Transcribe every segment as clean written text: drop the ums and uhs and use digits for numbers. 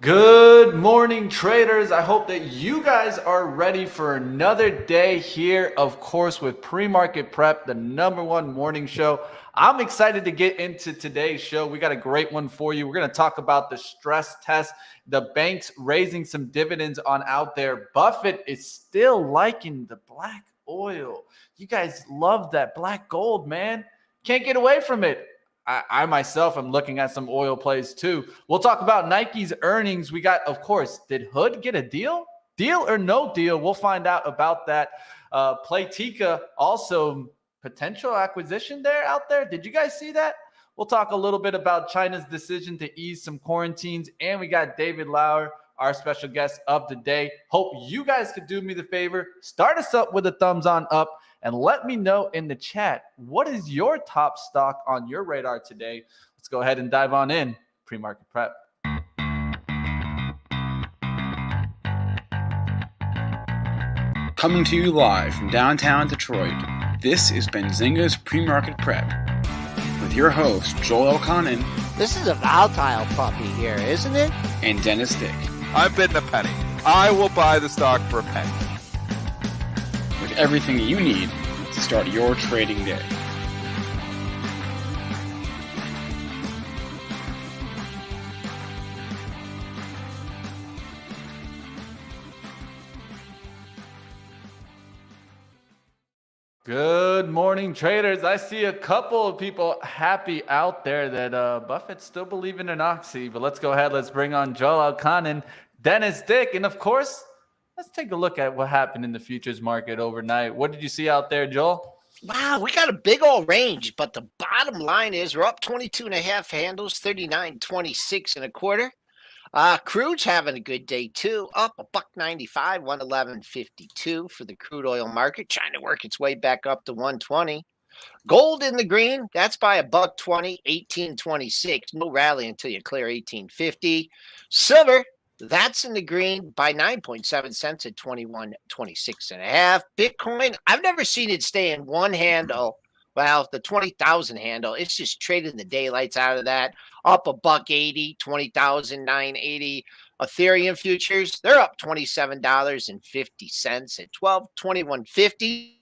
Good morning, traders. I hope that you guys are ready for another day here, of course, with Pre-Market Prep, the #1 morning show. I'm excited to get into today's show. We got a great one for you. We're going to talk about the stress test, the banks raising some dividends on out there. Buffett is still liking the black oil. You guys love that black gold, man. Can't get away from it. I myself am looking at some oil plays too. We'll talk about Nike's earnings. We got, of course, did Hood get a deal? Deal or no deal? We'll find out about that. Playtika also potential acquisition there out there. Did you guys see that? We'll talk a little bit about China's decision to ease some quarantines. And we got David Lauer, our special guest of the day. Hope you guys could do me the favor. Start us up with a thumbs on up. And let me know in the chat, what is your top stock on your radar today? Let's go ahead and dive on in. Pre-market prep. Coming to you live from downtown Detroit, this is Benzinga's Pre-Market Prep with your host, Joel Elconin. This is a volatile puppy here, isn't it? And Dennis Dick. I'm bidding a penny. I will buy the stock for a penny. With everything you need to start your trading day. Good morning, traders. I see a couple of people happy out there that Buffett's still believing in Oxy, but let's go ahead. Let's bring on Joel Elconin, Dennis Dick, and of course, let's take a look at what happened in the futures market overnight. What did you see out there, Joel? Wow, we got a big old range, but the bottom line is we're up 22.5 handles, 39.26 and a quarter. Crude's having a good day too, up $1.95, 111.52 for the crude oil market, trying to work its way back up to 120. Gold in the green, that's by $1.20, 18.26. No rally until you clear 18.50. Silver, that's in the green by 9.7 cents at 21.26 and a half. Bitcoin, I've never seen it stay in one handle. Well, the 20,000 handle, it's just trading the daylights out of that. Up $1.80, 20,980. Ethereum futures, they're up $27.50 at 1221.50.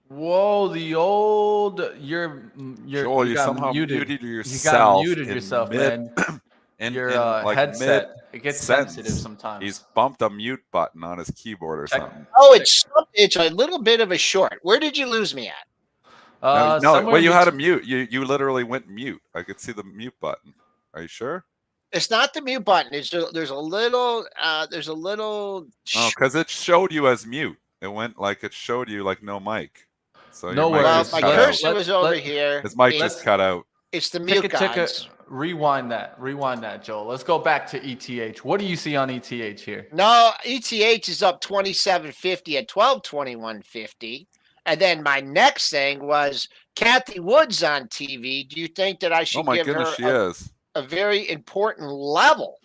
Whoa, the old Joel, you you got somehow muted. muted You yourself. got muted yourself, man. In Your like headset, it gets mid-sentence, sensitive sometimes. He's bumped a mute button on his keyboard or something. Oh, it's a little bit of a short. Where did you lose me at? No, well, you had a mute. You literally went mute. I could see the mute button. Are you sure? It's not the mute button. There's a little. Oh, because it showed you as mute. It went like it showed you like no mic. So no your mic worries. just My cut cursor out. was over here. His mic just cut out. It's the mute guys. Rewind that, Joel. Let's go back to ETH. What do you see on ETH here? No, ETH is up 27.50 at 1221.50. And then my next thing was Kathy Woods on TV. Do you think that I should give her a very important level?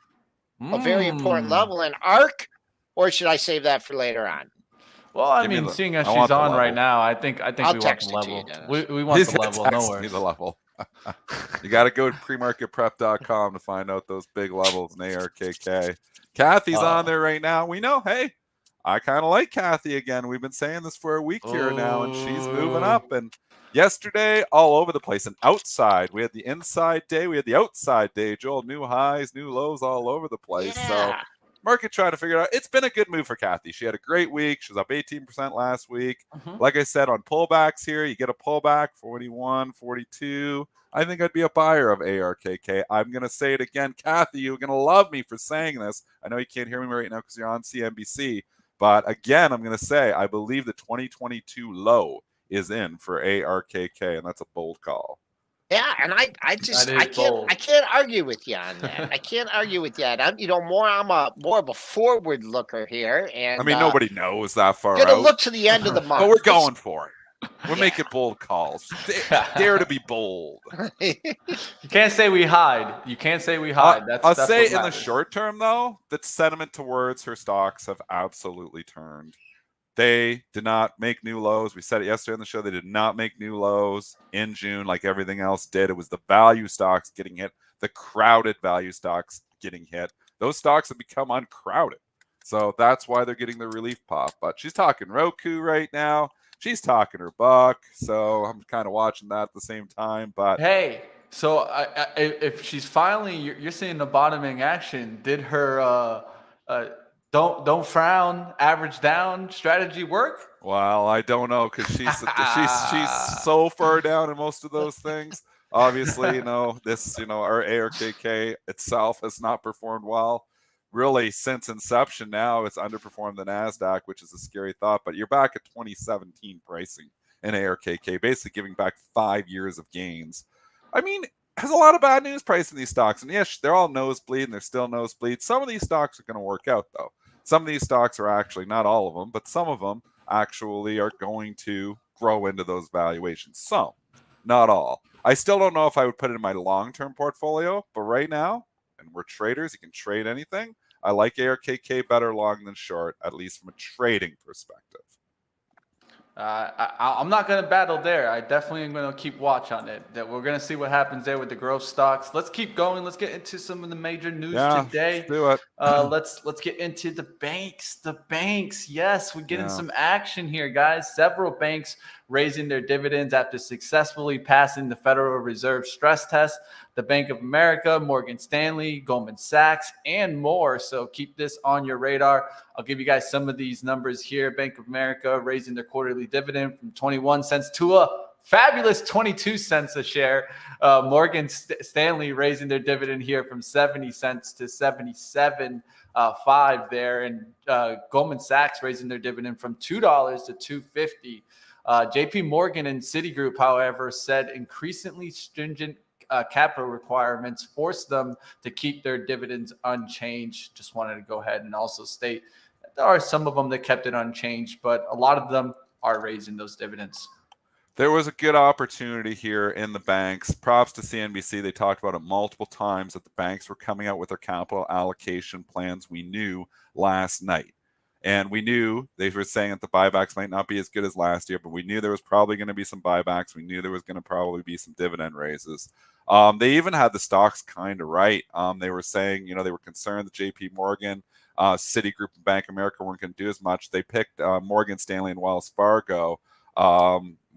A very important level in ARC, or should I save that for later on? Well, I mean, seeing as she's on right now, I think we want the level. We want the level. No worries. The level. You got to go to premarketprep.com to find out those big levels in ARKK. Kathy's on there right now. We know, hey, I kind of like Kathy again. We've been saying this for a week here now, and she's moving up. And yesterday, all over the place. And outside, we had the inside day. We had the outside day. Joel, new highs, new lows all over the place. Yeah. So market trying to figure it out. It's been a good move for Kathy. She had a great week. She was up 18% last week. Like I said, on pullbacks here, you get a pullback, 41, 42. I think I'd be a buyer of ARKK. I'm going to say it again. Kathy, you're going to love me for saying this. I know you can't hear me right now because you're on CNBC. But again, I'm going to say I believe the 2022 low is in for ARKK, and that's a bold call. Yeah, and I can't argue with you on that. I can't argue with that. I'm more of a forward looker here, and I mean nobody knows that far. Gonna look to the end of the month, but we're going for it. We're making bold calls. Dare to be bold. You can't say we hide. You can't say we hide. I'll say in the short term though, that sentiment towards her stocks have absolutely turned. They did not make new lows. We said it yesterday on the show. They did not make new lows in June like everything else did. It was the value stocks getting hit. the crowded value stocks getting hit. Those stocks have become uncrowded. So that's why they're getting the relief pop. But she's talking Roku right now. She's talking her buck. So I'm kind of watching that at the same time. But Hey, so if she's finally, you're seeing the bottoming action. Did her don't frown, average down strategy work? well, I don't know because she's so far down in most of those things. Obviously, our ARKK itself has not performed well. Really, since inception now, it's underperformed the Nasdaq, which is a scary thought. But you're back at 2017 pricing in ARKK, basically giving back 5 years of gains. I mean, has a lot of bad news pricing these stocks, and yes, they're all nosebleed, and they're still nosebleed. Some of these stocks are going to work out, though. Some of these stocks are actually, not all of them, but some of them actually are going to grow into those valuations. Some, not all. I still don't know if I would put it in my long-term portfolio, but right now, and we're traders, you can trade anything. I like ARKK better long than short, at least from a trading perspective. I'm not going to battle there. I definitely am going to keep watch on it. That we're going to see what happens there with the growth stocks. Let's keep going. Let's get into some of the major news today. Let's do it. Let's get into the banks. The banks. Yes, we're getting some action here, guys. Several banks raising their dividends after successfully passing the Federal Reserve stress test. The Bank of America, Morgan Stanley, Goldman Sachs, and more. So keep this on your radar. I'll give you guys some of these numbers here. Bank of America raising their quarterly dividend from 21 cents to a fabulous 22 cents a share. Morgan Stanley raising their dividend here from 70 cents to 77.5 there. And Goldman Sachs raising their dividend from $2 to $2.50. JP Morgan and Citigroup, however, said increasingly stringent capital requirements force them to keep their dividends unchanged. Just wanted to go ahead and also state that there are some of them that kept it unchanged, but a lot of them are raising those dividends. There was a good opportunity here in the banks. Props to CNBC. They talked about it multiple times that the banks were coming out with their capital allocation plans. We knew last night. And we knew they were saying that the buybacks might not be as good as last year, but we knew there was probably going to be some buybacks. We knew there was going to probably be some dividend raises. They even had the stocks kind of right. They were saying, they were concerned that JP Morgan, Citigroup, and Bank of America weren't going to do as much. They picked Morgan Stanley and Wells Fargo,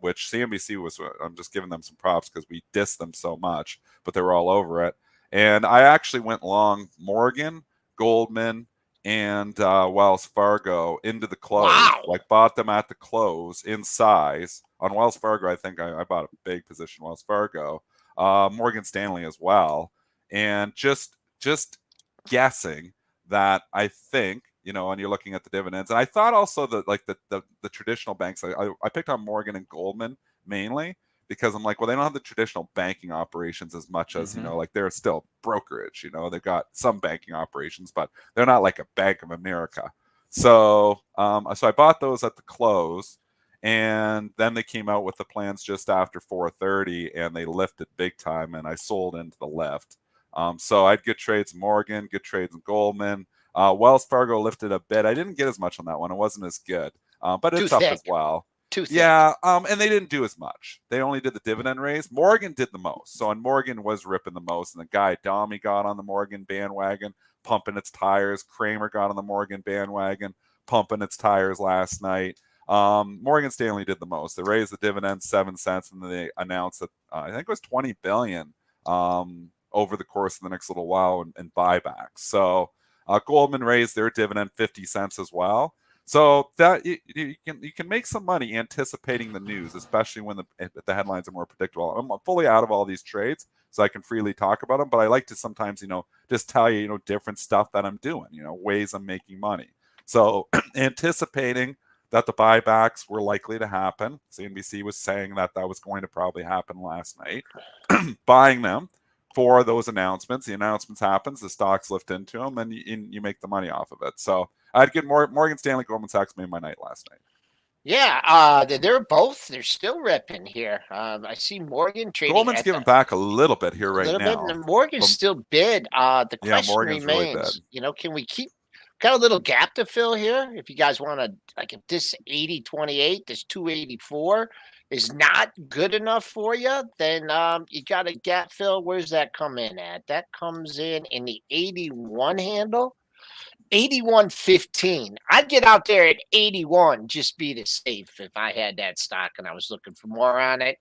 which CNBC was, I'm just giving them some props because we dissed them so much, but they were all over it. And I actually went long Morgan, Goldman, and Wells Fargo into the close. Wow. Like bought them at the close in size. On Wells Fargo, I think I bought a big position Wells Fargo. Morgan Stanley as well. And just guessing that I think, and you're looking at the dividends. And I thought also that like the traditional banks, I picked on Morgan and Goldman mainly because I'm like, well, they don't have the traditional banking operations as much as, like they're still brokerage, they've got some banking operations, but they're not like a Bank of America. So, so I bought those at the close, and then they came out with the plans just after 4:30 and they lifted big time, and I sold into the lift. So I had good trades in Morgan, good trades in Goldman. Wells Fargo lifted a bit. I didn't get as much on that one. It wasn't as good, but it's up as well. Yeah, and they didn't do as much. They only did the dividend raise. Morgan did the most. So, and Morgan was ripping the most. And the guy, Domi, got on the Morgan bandwagon, pumping its tires. Kramer got on the Morgan bandwagon, pumping its tires last night. Morgan Stanley did the most. They raised the dividend 7 cents, and then they announced that I think it was $20 billion over the course of the next little while in buybacks. So Goldman raised their dividend 50 cents as well. So that you can make some money anticipating the news, especially when the headlines are more predictable. I'm fully out of all these trades, so I can freely talk about them. But I like to sometimes, just tell you, different stuff that I'm doing, ways I'm making money. So anticipating that the buybacks were likely to happen. CNBC was saying that was going to probably happen last night. Buying them for those announcements. The announcements happens, the stocks lift into them, and you make the money off of it. So I had good Morgan Stanley, Goldman Sachs made my night last night. Yeah, they're still ripping here. I see Morgan trading. Goldman's giving back a little bit here right now. And Morgan's still bid. The question remains, really can we got a little gap to fill here? If you guys want to, like, if this 80.28, this 284, is not good enough for you, then you got a gap fill. Where's that come in at? That comes in the 81 handle. 81.15. I'd get out there at 81, just be the safe if I had that stock and I was looking for more on it.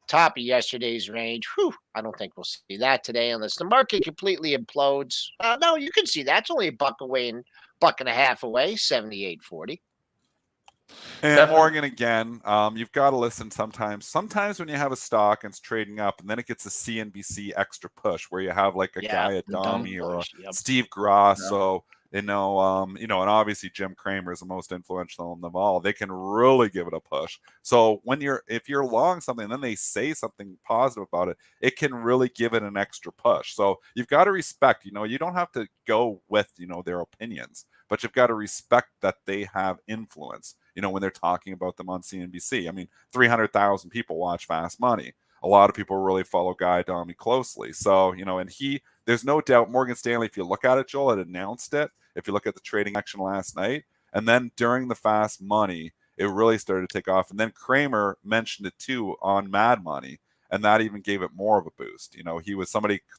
Top of yesterday's range. Whew, I don't think we'll see that today unless the market completely implodes. No, you can see that's only a buck away and buck and a half away, 78.40. And Definitely. Morgan, again, you've got to listen sometimes. Sometimes when you have a stock and it's trading up and then it gets a CNBC extra push where you have like a guy, a Dami or a Steve Grasso, and obviously Jim Cramer is the most influential of them all. They can really give it a push. So if you're long something and then they say something positive about it, it can really give it an extra push. So you've got to respect, you don't have to go with, their opinions, but you've got to respect that they have influence, when they're talking about them on CNBC. I mean, 300,000 people watch Fast Money. A lot of people really follow Guy Adami closely. So, there's no doubt Morgan Stanley, if you look at it, Joel, had announced it. If you look at the trading action last night, and then during the Fast Money, it really started to take off. And then Cramer mentioned it too on Mad Money, and that even gave it more of a boost.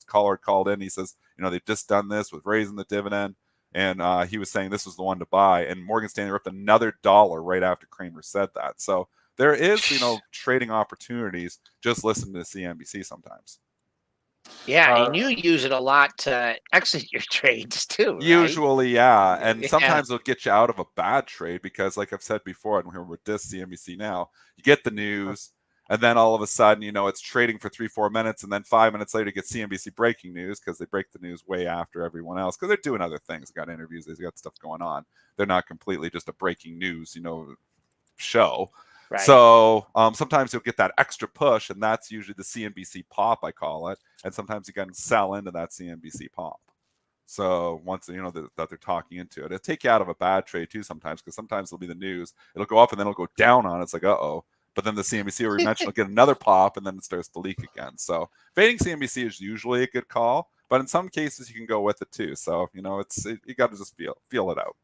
Caller called in, he says, they've just done this with raising the dividend. And he was saying this was the one to buy. And Morgan Stanley ripped another dollar right after Cramer said that. So there is, trading opportunities. Just listen to CNBC sometimes. Yeah, and you use it a lot to exit your trades too, right? Usually, yeah. And sometimes it'll get you out of a bad trade because, like I've said before, and we're with this CNBC now, you get the news. And then all of a sudden, it's trading for 3-4 minutes. And then 5 minutes later, you get CNBC breaking news because they break the news way after everyone else because they're doing other things. They got interviews. They've got stuff going on. They're not completely just a breaking news, show. Right. So sometimes you'll get that extra push, and that's usually the CNBC pop, I call it. And sometimes you can sell into that CNBC pop. So once that they're talking into it, it'll take you out of a bad trade too sometimes because sometimes it'll be the news. It'll go up and then it'll go down on it. It's like, uh-oh. But then the CNBC we mentioned will get another pop, and then it starts to leak again. So fading CNBC is usually a good call, but in some cases you can go with it too. So you got to just feel it out.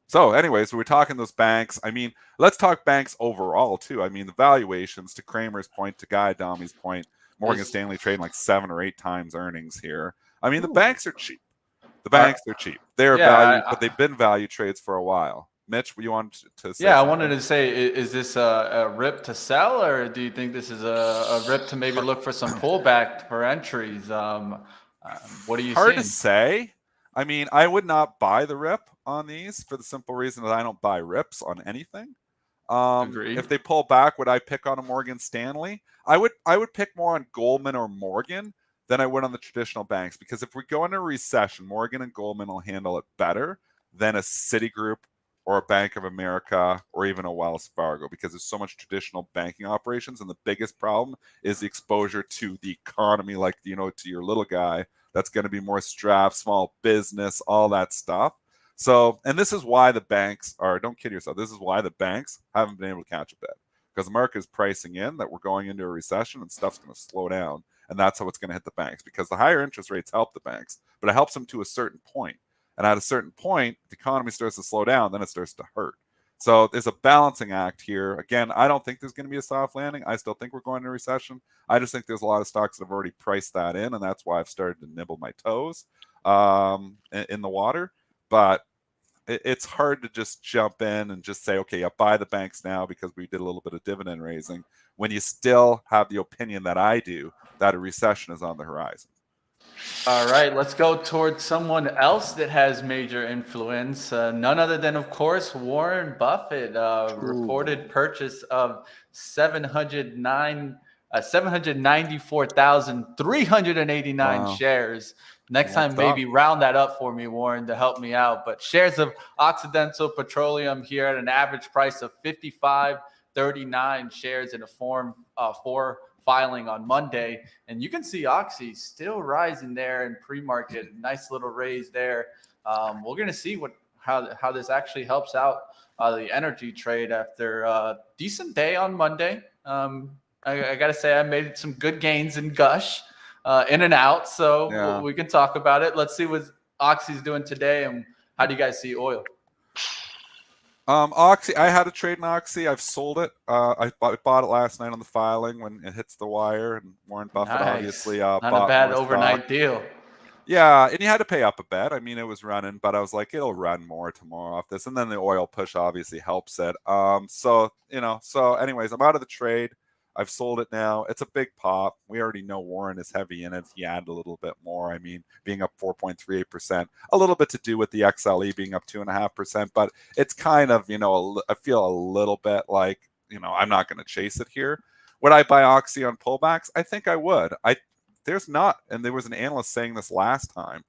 So, anyways, we're talking those banks. I mean, let's talk banks overall too. I mean, the valuations, to Cramer's point, to Guy Adami's point, Morgan Stanley trading like 7 or 8 times earnings here. I mean, the banks are cheap. They're cheap. They're value, but they've been value trades for a while. Mitch, you want to say? Yeah, I wanted to say, is this a rip to sell, or do you think this is a rip to maybe look for some pullback for entries? What are you Hard seeing? to say. I mean, I would not buy the rip on these for the simple reason that I don't buy rips on anything. Agreed. If they pull back, would I pick on a Morgan Stanley? I would pick more on Goldman or Morgan than I would on the traditional banks, because if we go into a recession, Morgan and Goldman will handle it better than a Citigroup or a Bank of America or even a Wells Fargo, because there's so much traditional banking operations. And the biggest problem is the exposure to the economy, like, to your little guy that's going to be more strapped, small business, all that stuff. So, and this is why the banks don't kid yourself, this is why the banks haven't been able to catch a bid, because the market is pricing in that we're going into a recession and stuff's going to slow down. And that's how it's going to hit the banks, because the higher interest rates help the banks, but it helps them to a certain point. And at a certain point, the economy starts to slow down, then it starts to hurt. So there's a balancing act here. Again, I don't think there's going to be a soft landing. I still think we're going into a recession. I just think there's a lot of stocks that have already priced that in, and that's why I've started to nibble my toes in the water. But it's hard to just jump in and just say, okay, I'll buy the banks now because we did a little bit of dividend raising, when you still have the opinion that I do that a recession is on the horizon. All right, let's go towards someone else that has major influence. None other than, of course, Warren Buffett. Reported purchase of 794,389 shares. Next time, maybe round that up for me, Warren, to help me out. But shares of Occidental Petroleum here at an average price of $55.39. Shares in a Form 4 filing on Monday, and you can see Oxy still rising there in pre-market. Nice little raise there. We're going to see how this actually helps out the energy trade after a decent day on Monday. I got to say, I made some good gains in Gush, in and out, so we can talk about it. Let's see what Oxy's doing today, and how do you guys see oil? Oxy, I had a trade in Oxy. I've sold it. I bought it last night on the filing when it hits the wire, and Warren Buffett obviously Not a bought bad more overnight stock. deal. Yeah, and you had to pay up a bit. I mean, it was running, but I was like, it'll run more tomorrow off this, and then the oil push obviously helps it. So anyways, I'm out of the trade. I've sold it now. It's a big pop. We already know Warren is heavy in it. He added a little bit more. I mean, being up 4.38%, a little bit to do with the XLE being up 2.5%, but it's kind of, I feel a little bit like, I'm not going to chase it here. Would I buy Oxy on pullbacks? I think I would. There's not, and there was an analyst saying this last time,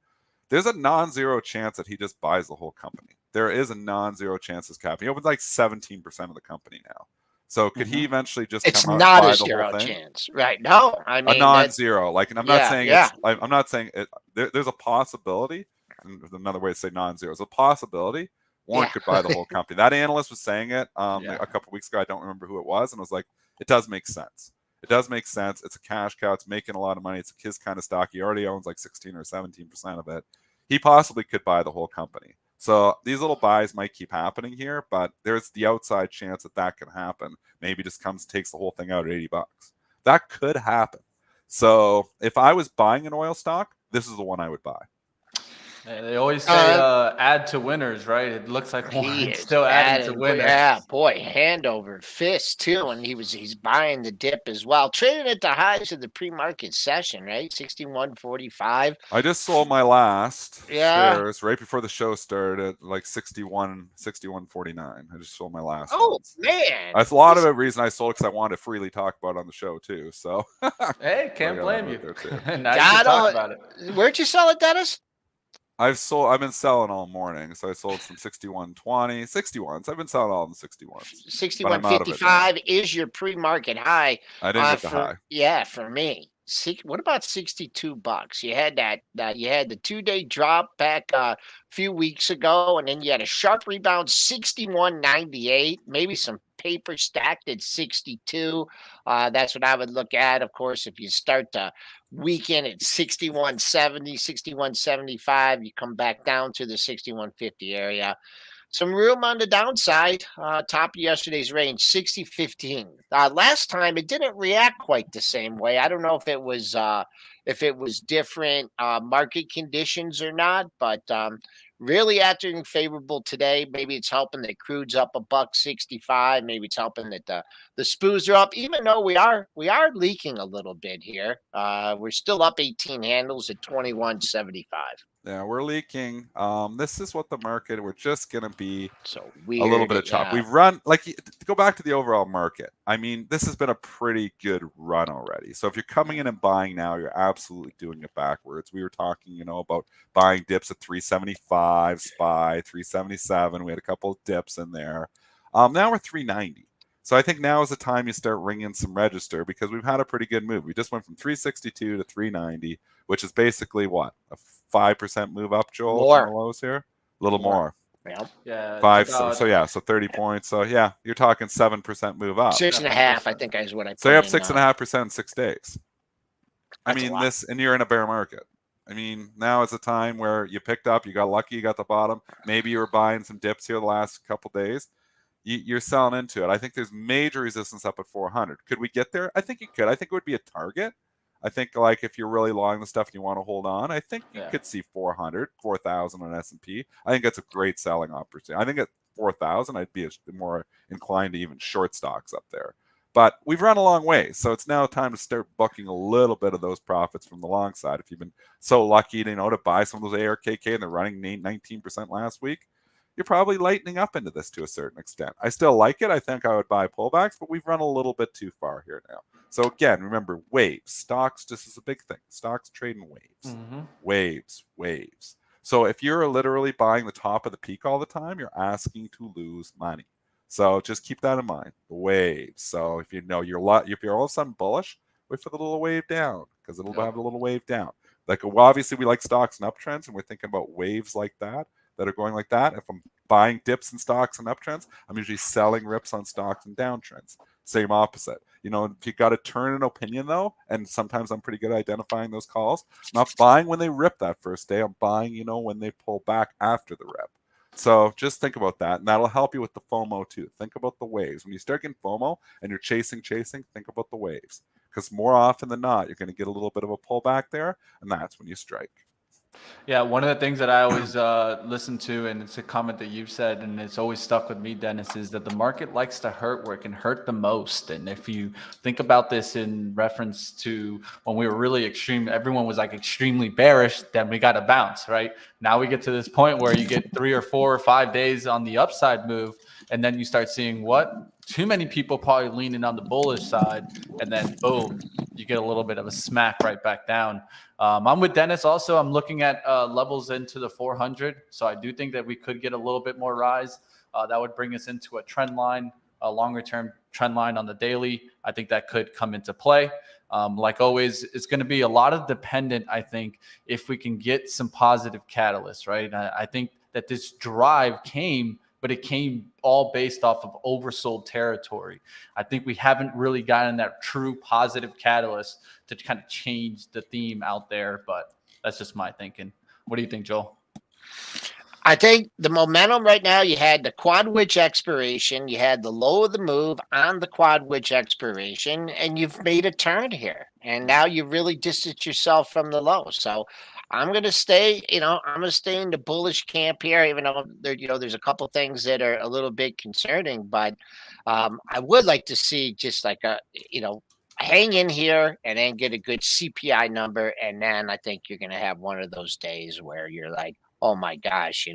there's a non-zero chance that he just buys the whole company. There is a non-zero chance this company. He owns like 17% of the company now. So could he eventually just It's come out and not buy a the whole zero thing? chance, right? No, I A mean non-zero. Like, and I'm not saying yeah. I'm not saying it. There's a possibility. And another way to say non-zero is a possibility. Warren could buy the whole company. That analyst was saying it a couple weeks ago. I don't remember who it was, and I was like, it does make sense. It does make sense. It's a cash cow. It's making a lot of money. It's his kind of stock. He already owns like 16 or 17% of it. He possibly could buy the whole company. So these little buys might keep happening here, but there's the outside chance that that can happen. Maybe just takes the whole thing out at $80. That could happen. So if I was buying an oil stock, this is the one I would buy. They always say add to winners, right? It looks like Warren's still adding to winners. Yeah, boy, hand over fist too, and he's buying the dip as well. Trading at the highs of the pre-market session, right? 61.45. I just sold my last shares right before the show started at like 61.49. I just sold my last. Ones. Man, that's a lot of the reason I sold because I wanted to freely talk about it on the show too. So hey, can't blame you. Now you can talk about it. Where'd you sell it, Dennis? I've been selling all morning, so I sold some 61.20, 61s. I've been selling all in the 61s. 61.55 is your pre-market high. I didn't get the high. Yeah, for me. What about $62? You had you had the 2-day drop back a few weeks ago, and then you had a sharp rebound, 61.98. Maybe some paper stacked at 62. That's what I would look at. Of course, if you start the weekend at 61.70, 61.75, you come back down to the 61.50 area. Some room on the downside, top of yesterday's range, 60.15. Last time it didn't react quite the same way. I don't know if it was different market conditions or not, but really acting favorable today. Maybe it's helping that crude's up $1.65. Maybe it's helping that the SPOOs are up, even though we are leaking a little bit here. We're still up 18 handles at 21.75. Yeah, we're leaking. This is what the market, we're just going to be so weird, a little bit of chop. We've run, to go back to the overall market, I mean, this has been a pretty good run already. So if you're coming in and buying now, you're absolutely doing it backwards. We were talking, about buying dips at 375, SPY, 377. We had a couple of dips in there. Now we're 390. So I think now is the time you start ringing some register because we've had a pretty good move. We just went from 362 to 390, which is basically what? A 5% move up, Joel? More. Lows here? A little more. Yeah. 5. So 30 points. So yeah, you're talking 7% move up. 6.5, I think is what I put. So you're up 6.5% in 6 days. That's I mean, and you're in a bear market. I mean, now is a time where you picked up, you got lucky, you got the bottom. Maybe you were buying some dips here the last couple days. You're selling into it. I think there's major resistance up at 400. Could we get there? I think you could. I think it would be a target. I think if you're really long the stuff and you want to hold on, I think you could see 400, 4,000 on S&P. I think that's a great selling opportunity. I think at 4,000, I'd be more inclined to even short stocks up there. But we've run a long way, so it's now time to start booking a little bit of those profits from the long side. If you've been so lucky to buy some of those ARKK and they're running 19% last week, you're probably lightening up into this to a certain extent. I still like it. I think I would buy pullbacks, but we've run a little bit too far here now. So again, remember, waves. Stocks, this is a big thing. Stocks trade in waves. Waves. So if you're literally buying the top of the peak all the time, you're asking to lose money. So just keep that in mind. The waves. So if you're all of a sudden bullish, wait for the little wave down because it'll have a little wave down. Obviously we like stocks and uptrends, and we're thinking about waves like that are going like that. If I'm buying dips in stocks and uptrends, I'm usually selling rips on stocks and downtrends. Same opposite. If you got to turn an opinion though, and sometimes I'm pretty good at identifying those calls. I'm not buying when they rip that first day. I'm buying, when they pull back after the rip. So just think about that, and that'll help you with the FOMO too. Think about the waves. When you start getting FOMO and you're chasing, think about the waves, because more often than not, you're going to get a little bit of a pullback there, and that's when you strike. Yeah, one of the things that I always listen to, and it's a comment that you've said, and it's always stuck with me, Dennis, is that the market likes to hurt where it can hurt the most. And if you think about this in reference to when we were really extreme, everyone was like extremely bearish, then we got to bounce, right? Now we get to this point where you get 3 or 4 or 5 days on the upside move, and then you start seeing what? Too many people probably leaning on the bullish side, and then boom, you get a little bit of a smack right back down. I'm with Dennis also. I'm looking at levels into the 400. So I do think that we could get a little bit more rise. That would bring us into a trend line, a longer term trend line on the daily. I think that could come into play. Like always, it's going to be a lot of dependent, I think, if we can get some positive catalysts, right? I think that this drive came, but it came all based off of oversold territory. I think we haven't really gotten that true positive catalyst to kind of change the theme out there, but that's just my thinking. What do you think, Joel? I think the momentum right now, you had the quad witch expiration, you had the low of the move on the quad witch expiration, and you've made a turn here. And now you really distance yourself from the low. So I'm going to stay, I'm going to stay in the bullish camp here, even though there's a couple things that are a little bit concerning, but I would like to see just like hang in here and then get a good CPI number. And then I think you're going to have one of those days where you're like, oh my gosh,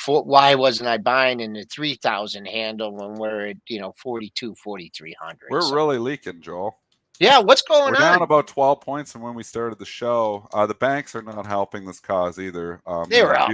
why wasn't I buying in the 3,000 handle when we're at, 42, 4,300? We're really leaking, Joel. Yeah, what's going We're on? down about 12 points from when we started the show. The banks are not helping this cause either. They were up,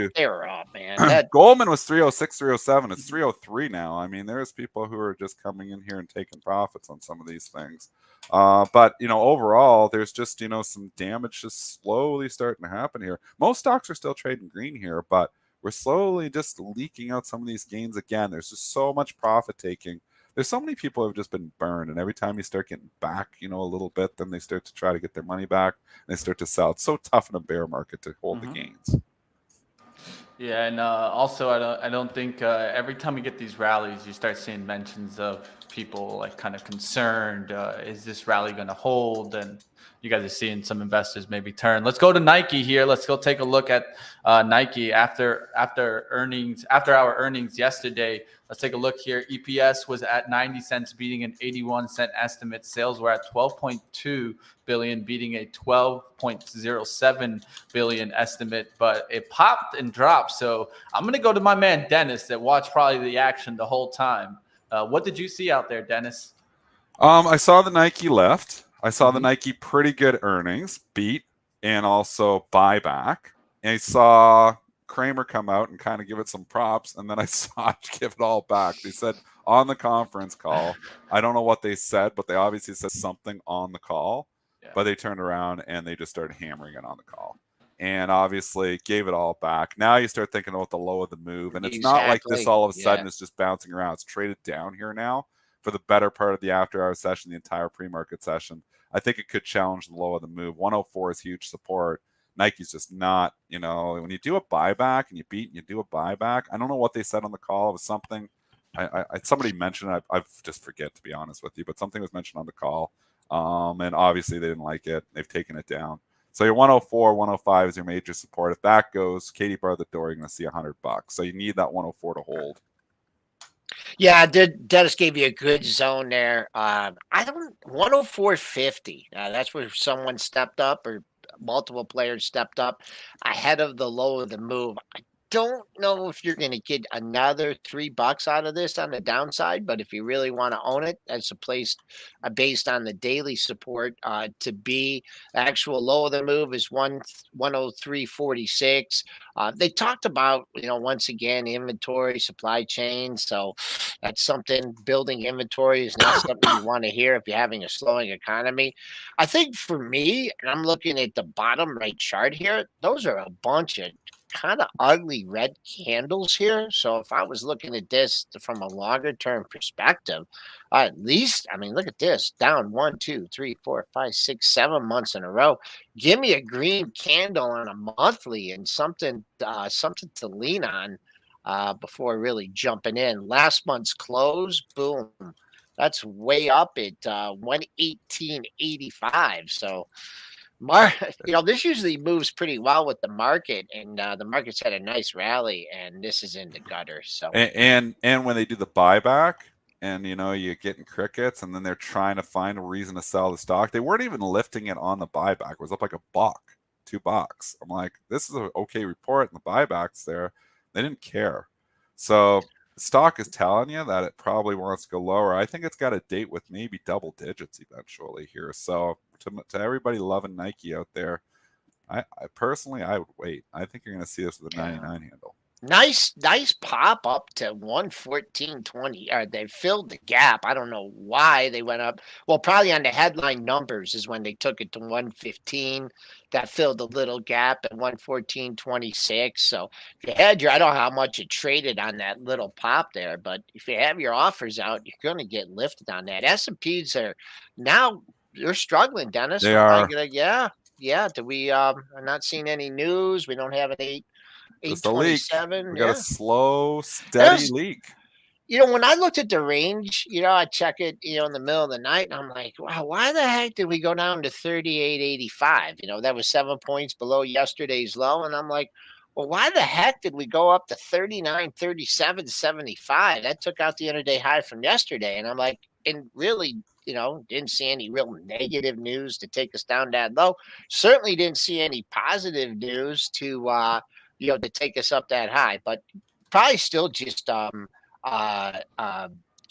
man. Goldman was 306, 307. It's 303 now. I mean, there's people who are just coming in here and taking profits on some of these things. But, overall, there's just, some damage just slowly starting to happen here. Most stocks are still trading green here, but we're slowly just leaking out some of these gains again. There's just so much profit taking. There's so many people who have just been burned, and every time you start getting back, a little bit, then they start to try to get their money back, and they start to sell. It's so tough in a bear market to hold the gains. Yeah, and also I don't think every time we get these rallies, you start seeing mentions of people like kind of concerned. Is this rally going to hold? And you guys are seeing some investors maybe turn. Let's go to Nike here. Let's go take a look at Nike after our earnings yesterday. Let's take a look here. EPS was at 90 cents, beating an 81-cent estimate. Sales were at 12.2 billion, beating a 12.07 billion estimate, but it popped and dropped. So I'm going to go to my man Dennis that watched probably the action the whole time. What did you see out there, Dennis? I saw the Nike lift. I saw the Nike pretty good earnings beat and also buyback. And I saw Kramer come out and kind of give it some props, and then I saw it give it all back. They said on the conference call, I don't know what they said, but they obviously said something on the call. Yeah. But they turned around and they just started hammering it on the call, and obviously gave it all back. Now you start thinking about the low of the move, and it's not like this all of a sudden is just bouncing around. It's traded down here now for the better part of the after-hour session, the entire pre-market session. I think it could challenge the low of the move. 104 is huge support. Nike's just not, when you do a buyback and you beat and you do a buyback, I don't know what they said on the call. It was something, somebody mentioned it. I just forget, to be honest with you, but something was mentioned on the call. And obviously they didn't like it. They've taken it down. So your 104, 105 is your major support. If that goes, Katie bar the door, you're going to see $100. So you need that 104 to hold. Yeah, Dennis gave you a good zone there. 104.50. That's where someone stepped up, or multiple players stepped up ahead of the low of the move. I don't know if you're going to get another $3 out of this on the downside, but if you really want to own it, that's a place based on the daily support to be. Actual low of the move is 103.46. They talked about, once again, inventory, supply chain. So that's something. Building inventory is not something you want to hear if you're having a slowing economy. I think for me, and I'm looking at the bottom right chart here, those are a bunch of kind of ugly red candles here. So if I was looking at this from a longer term perspective, at least, look at this, down 1, 2, 3, 4, 5, 6, 7 months in a row. Give me a green candle on a monthly and something to lean on. before really jumping in. Last month's close, boom, that's way up at 118.85. So, this usually moves pretty well with the market, and the market's had a nice rally, and this is in the gutter. So, and when they do the buyback, and you're getting crickets, and then they're trying to find a reason to sell the stock. They weren't even lifting it on the buyback. It was up like $1, $2. I'm like, this is an okay report, and the buybacks there, they didn't care. So the stock is telling you that it probably wants to go lower. I think it's got a date with maybe double digits eventually here. So to everybody loving Nike out there, I personally, I would wait. I think you're going to see this with a 99 handle. Nice pop up to 114.20. Or they filled the gap. I don't know why they went up. Well, probably on the headline numbers is when they took it to 115. That filled a little gap at 114.26. So if you had I don't know how much it traded on that little pop there, but if you have your offers out, you're going to get lifted on that. S&Ps are now they're struggling, Dennis. They are. Yeah. We are not seeing any news. We don't have an Just a leak. 827. We got a slow, steady leak. When I looked at the range, I check it, in the middle of the night, and I'm like, wow, why the heck did we go down to 38.85? That was 7 points below yesterday's low. And I'm like, well, why the heck did we go up to 39.37.75? That took out the intraday high from yesterday. And I'm like, and really, didn't see any real negative news to take us down that low. Certainly didn't see any positive news to take us up that high, but probably still just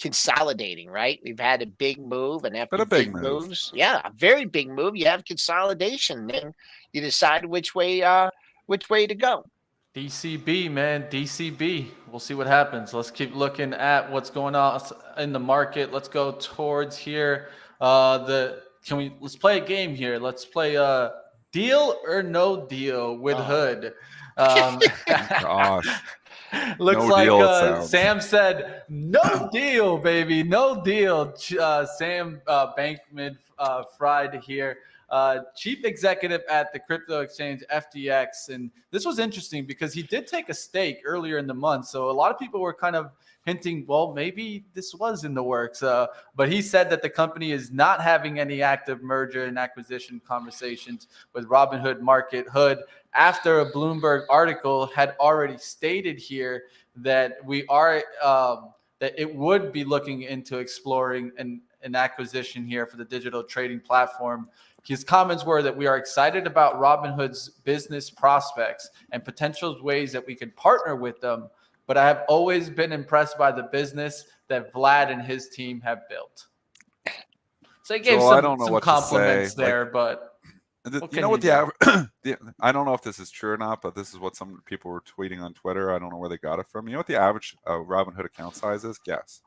consolidating, right? We've had a big move, and after big moves, a very big move, you have consolidation. Then you decide which way to go. DCB, man, DCB. We'll see what happens. Let's keep looking at what's going on in the market. Let's go towards here. Let's play a game here. Let's play deal or no deal with Hood. Gosh. Looks no like Sam said, no deal, baby, no deal. Sam Bankman-Fried here, chief executive at the crypto exchange FTX. And this was interesting because he did take a stake earlier in the month. So a lot of people were kind of hinting, well, maybe this was in the works. But he said that the company is not having any active merger and acquisition conversations with Robinhood Market Hood, after a Bloomberg article had already stated here that that it would be looking into exploring an acquisition here for the digital trading platform. His comments were that we are excited about Robinhood's business prospects and potential ways that we could partner with them, but I have always been impressed by the business that Vlad and his team have built. So he gave some compliments there, but what the average? I don't know if this is true or not, but this is what some people were tweeting on Twitter. I don't know where they got it from. You know what the average Robinhood account size is? Guess.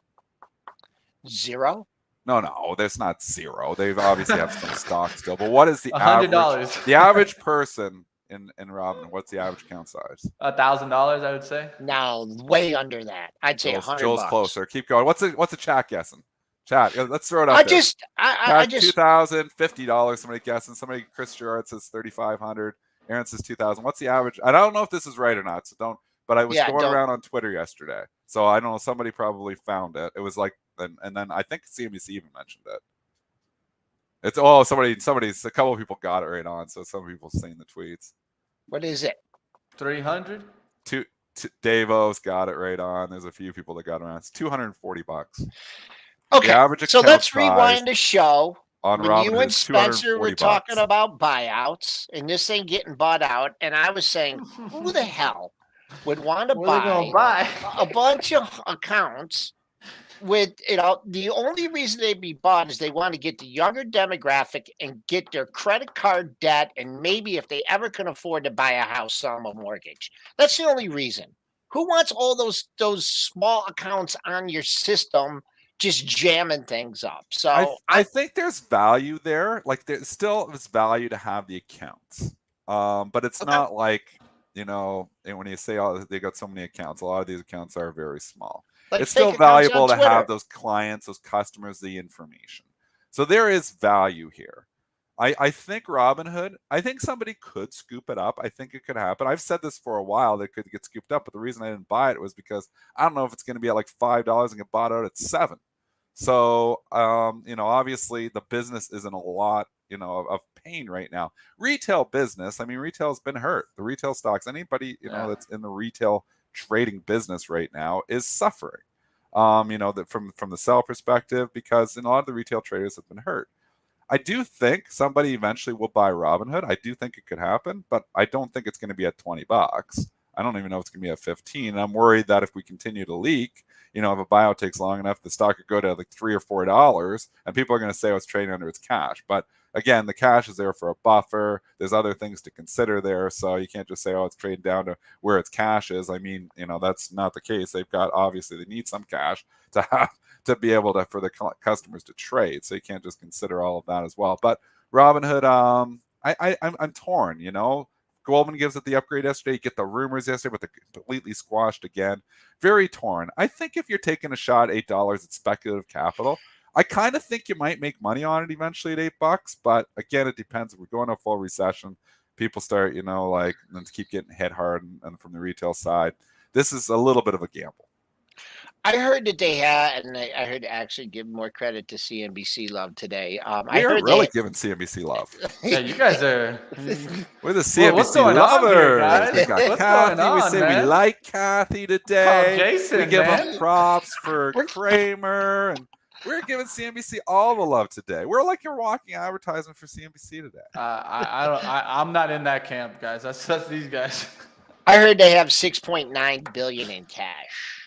0? No, that's not 0. They obviously have some stock still. But what is the $100? Average? The average person in Robinhood, what's the average account size? $1,000, I would say. No, way under that. I'd say $100. Joel's closer. Keep going. What's the chat guessing? Chat, let's throw it out there. I just $2,050. Somebody guessing. Chris Gerard says 3,500. Aaron says 2,000. What's the average? I don't know if this is right or not, so don't. But I was going around on Twitter yesterday, so I don't know. Somebody probably found it. It was like, and then I think CNBC even mentioned it. It's somebody's a couple of people got it right on. So some people seen the tweets. What is it? 300. Davo's got it right on. There's a few people that got it on. It's $240. Okay, so let's rewind the show. When you and Spencer were talking about buyouts, and this thing getting bought out, and I was saying, who the hell would want to buy a bunch of accounts with, the only reason they'd be bought is they want to get the younger demographic and get their credit card debt, and maybe if they ever can afford to buy a house, sell them a mortgage. That's the only reason. Who wants all those small accounts on your system just jamming things up? So I think there's value there. Like there still is value to have the accounts, but it's not like and when you say they got so many accounts, a lot of these accounts are very small. Like it's still valuable to have those clients, those customers, the information. So there is value here. I think Robinhood, I think somebody could scoop it up. I think it could happen. I've said this for a while that it could get scooped up, but the reason I didn't buy it was because I don't know if it's going to be at like $5 and get bought out at $7. So, obviously the business is in a lot, of pain right now. Retail business, I mean, retail's been hurt. The retail stocks, anybody, that's in the retail trading business right now is suffering. That from the sell perspective, because a lot of the retail traders have been hurt. I do think somebody eventually will buy Robinhood. I do think it could happen, but I don't think it's going to be at $20. I don't even know if it's going to be at 15. And I'm worried that if we continue to leak, if a buyout takes long enough, the stock could go to like $3 or $4, and people are going to say, it's trading under its cash. But again, the cash is there for a buffer. There's other things to consider there. So you can't just say, it's trading down to where its cash is. I mean, that's not the case. They've got, obviously they need some cash to have to be able to, for the customers to trade. So you can't just consider all of that as well. But Robinhood, I'm torn, Goldman gives it the upgrade yesterday. You get the rumors yesterday, but they're completely squashed again. Very torn. I think if you're taking a shot at $8 at speculative capital, I kind of think you might make money on it eventually at $8. But again, it depends. If we're going to a full recession, people start, and keep getting hit hard and from the retail side. This is a little bit of a gamble. I heard that they had, and I heard actually give more credit to CNBC Love today. We are really giving CNBC love. Yeah, you guys are. We're the CNBC lovers. We got Kathy. We say we like Kathy today. Jason, we give them props for Kramer, and we're giving CNBC all the love today. We're like your walking advertisement for CNBC today. I'm not in that camp, guys. That's these guys. I heard they have $6.9 billion in cash.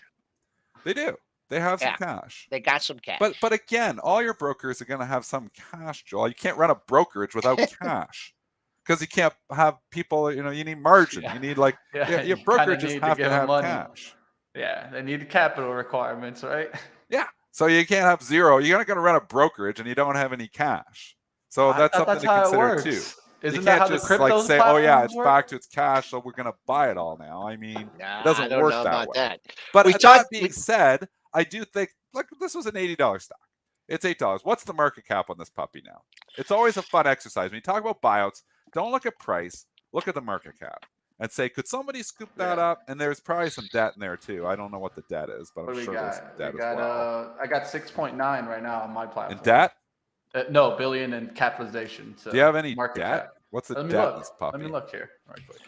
They do. They have some cash. They got some cash. But again, all your brokers are going to have some cash, Joel. You can't run a brokerage without cash because you can't have people. You need margin. You need your brokerages have to have cash. Yeah, they need capital requirements, right? Yeah. So you can't have zero. You're not going to run a brokerage and you don't have any cash. So that's something to consider too. Isn't you that can't how just the crypto say, it's back to its cash, so we're going to buy it all now. I mean, it doesn't work that way. But that being said, I do think, this was an $80 stock. It's $8. What's the market cap on this puppy now? It's always a fun exercise. When you talk about buyouts, don't look at price, look at the market cap and say, could somebody scoop that up? And there's probably some debt in there too. I don't know what the debt is, but I'm sure there's debt as well. I got 6.9 right now on my platform. And debt? No, billion in capitalization. So do you have any market debt? cap. What's the debt in this puppy? Let me look here right quick.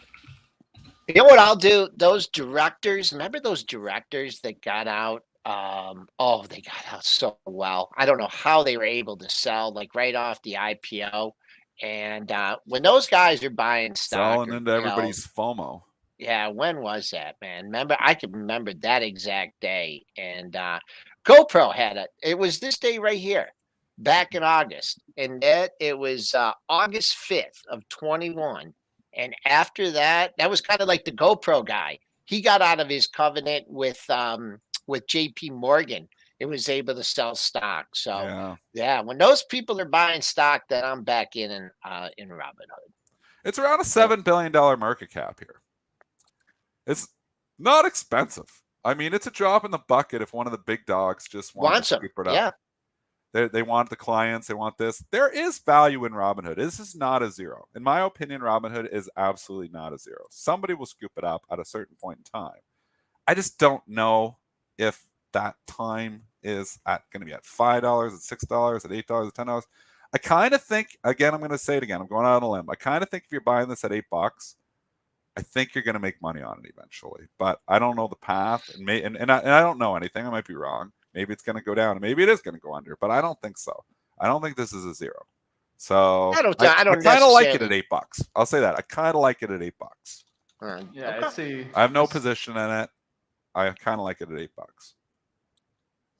You know what I'll do? Those directors, remember those directors that got out? They got out so well. I don't know how they were able to sell right off the IPO. And when those guys are buying stock, selling into everybody's FOMO. Yeah, when was that, man? I can remember that exact day. And GoPro had it. It was this day right here. Back in August, and it was August 5th of 21. And after that was kind of like the GoPro guy. He got out of his covenant with JP Morgan. It was able to sell stock. So yeah, when those people are buying stock, then I'm back in Robinhood. It's around a $7 billion market cap here. It's not expensive. I mean, it's a drop in the bucket if one of the big dogs just wants to scoop it up. Yeah. They want the clients. They want this. There is value in Robinhood. This is not a zero. In my opinion, Robinhood is absolutely not a zero. Somebody will scoop it up at a certain point in time. I just don't know if that time is going to be at $5, at $6, at $8, at $10. I kind of think, again, I'm going to say it again. I'm going out on a limb. I kind of think if you're buying this at $8, I think you're going to make money on it eventually. But I don't know the path, and I don't know anything. I might be wrong. Maybe it's going to go down, and maybe it is going to go under, but I don't think so. I don't think this is a zero. So I kind of like it at $8. I'll say that. I kind of like it at $8. Yeah, I see. I have no position in it. I kind of like it at $8.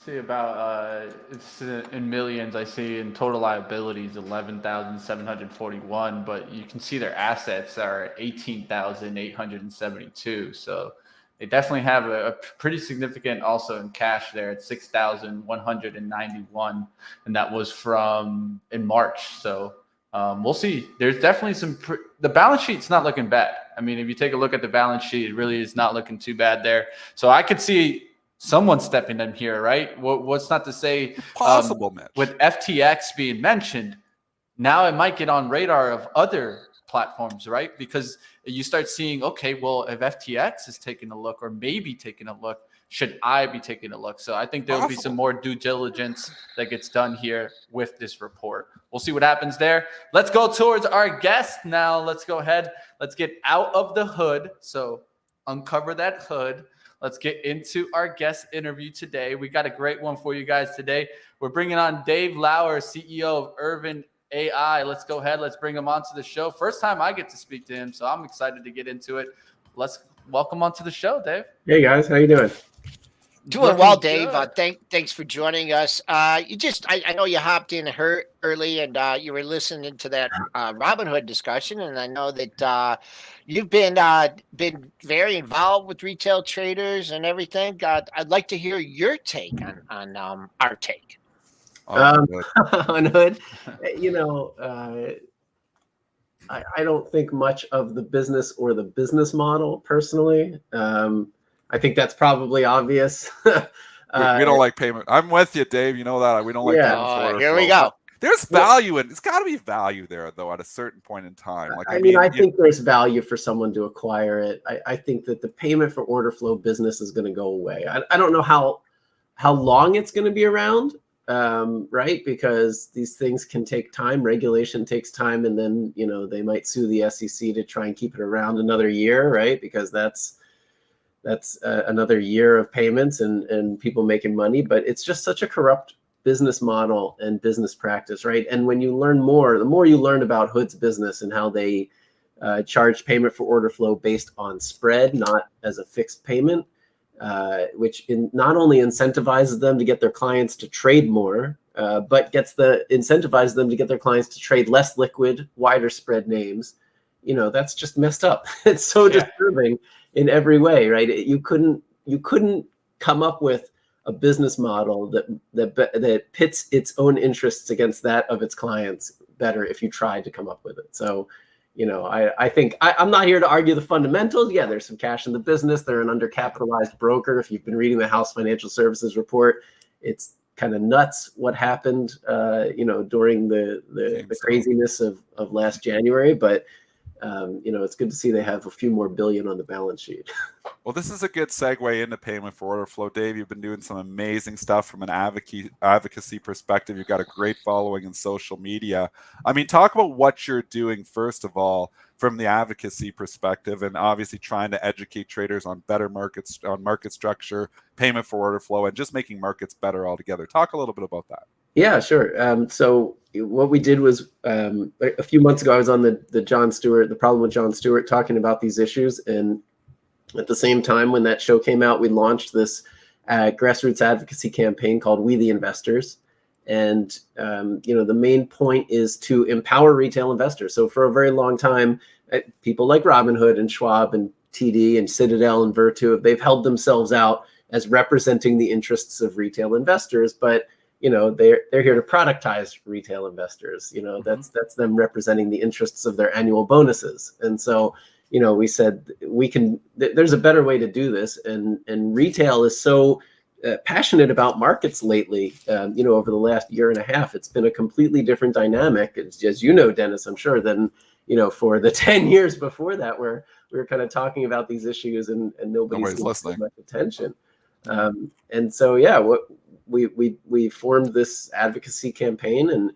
See about it's in millions. I see in total liabilities 11,741, but you can see their assets are 18,872. So they definitely have a pretty significant also in cash there at 6,191, and that was from in March. So we'll see. There's definitely the balance sheet's not looking bad. I mean, if you take a look at the balance sheet, it really is not looking too bad there. So I could see someone stepping in here, right? What's not to say possible, Mitch. With FTX being mentioned, now it might get on radar of other platforms, right? Because you start seeing, okay, well, if FTX is taking a look or maybe taking a look, should I be taking a look? So I think there will be some more due diligence that gets done here with this report. We'll see what happens there. Let's go towards our guest now. Let's go ahead. Let's get out of the hood. So uncover that hood. Let's get into our guest interview today. We got a great one for you guys today. We're bringing on Dave Lauer, CEO of Urvin AI. Let's go ahead. Let's bring him onto the show. First time I get to speak to him, so I'm excited to get into it. Let's welcome onto the show, Dave. Hey guys, how you doing? Doing well, Dave. Thanks for joining us. I know you hopped in early and you were listening to that Robinhood discussion, and I know that you've been very involved with retail traders and everything. I'd like to hear your take on our take. On Hood, I don't think much of the business or the business model personally. I think that's probably obvious. We don't like payment. I'm with you, Dave. You know that we don't like payment for order here flow. we go. There's value in it's got to be value there though at a certain point in time. Like I think there's value for someone to acquire it. I think that the payment for order flow business is going to go away. I don't know how long it's going to be around, right? Because these things can take time. Regulation takes time, and then they might sue the SEC to try and keep it around another year, right? Because that's another year of payments and people making money. But it's just such a corrupt business model and business practice, right? And when you learn more, the more you learn about Hood's business and how they charge payment for order flow based on spread, not as a fixed payment, which not only incentivizes them to get their clients to trade more, but incentivizes them to get their clients to trade less liquid, wider spread names. That's just messed up. It's so disturbing in every way, right? You couldn't come up with a business model that pits its own interests against that of its clients better if you tried to come up with it. So, I think I'm not here to argue the fundamentals. Yeah, there's some cash in the business. They're an undercapitalized broker. If you've been reading the House Financial Services report, it's kind of nuts what happened, during the craziness of last January. But it's good to see they have a few more billion on the balance sheet. Well, this is a good segue into payment for order flow. Dave, you've been doing some amazing stuff from an advocacy perspective. You've got a great following in social media. I mean, talk about what you're doing, first of all, from the advocacy perspective, and obviously trying to educate traders on better markets, on market structure, payment for order flow, and just making markets better altogether. Talk a little bit about that. Yeah, sure. So what we did was a few months ago, I was on the Jon Stewart, the Problem with Jon Stewart, talking about these issues. And at the same time, when that show came out, we launched this grassroots advocacy campaign called We the Investors. And, the main point is to empower retail investors. So for a very long time, people like Robinhood and Schwab and TD and Citadel and Virtu, they've held themselves out as representing the interests of retail investors. But they're here to productize retail investors. That's them representing the interests of their annual bonuses. And so, we said there's a better way to do this. And retail is so passionate about markets lately. Over the last year and a half, it's been a completely different dynamic, as Dennis, I'm sure, than for the 10 years before that, where we were kind of talking about these issues and nobody's listening, much attention. And so, what we formed this advocacy campaign, and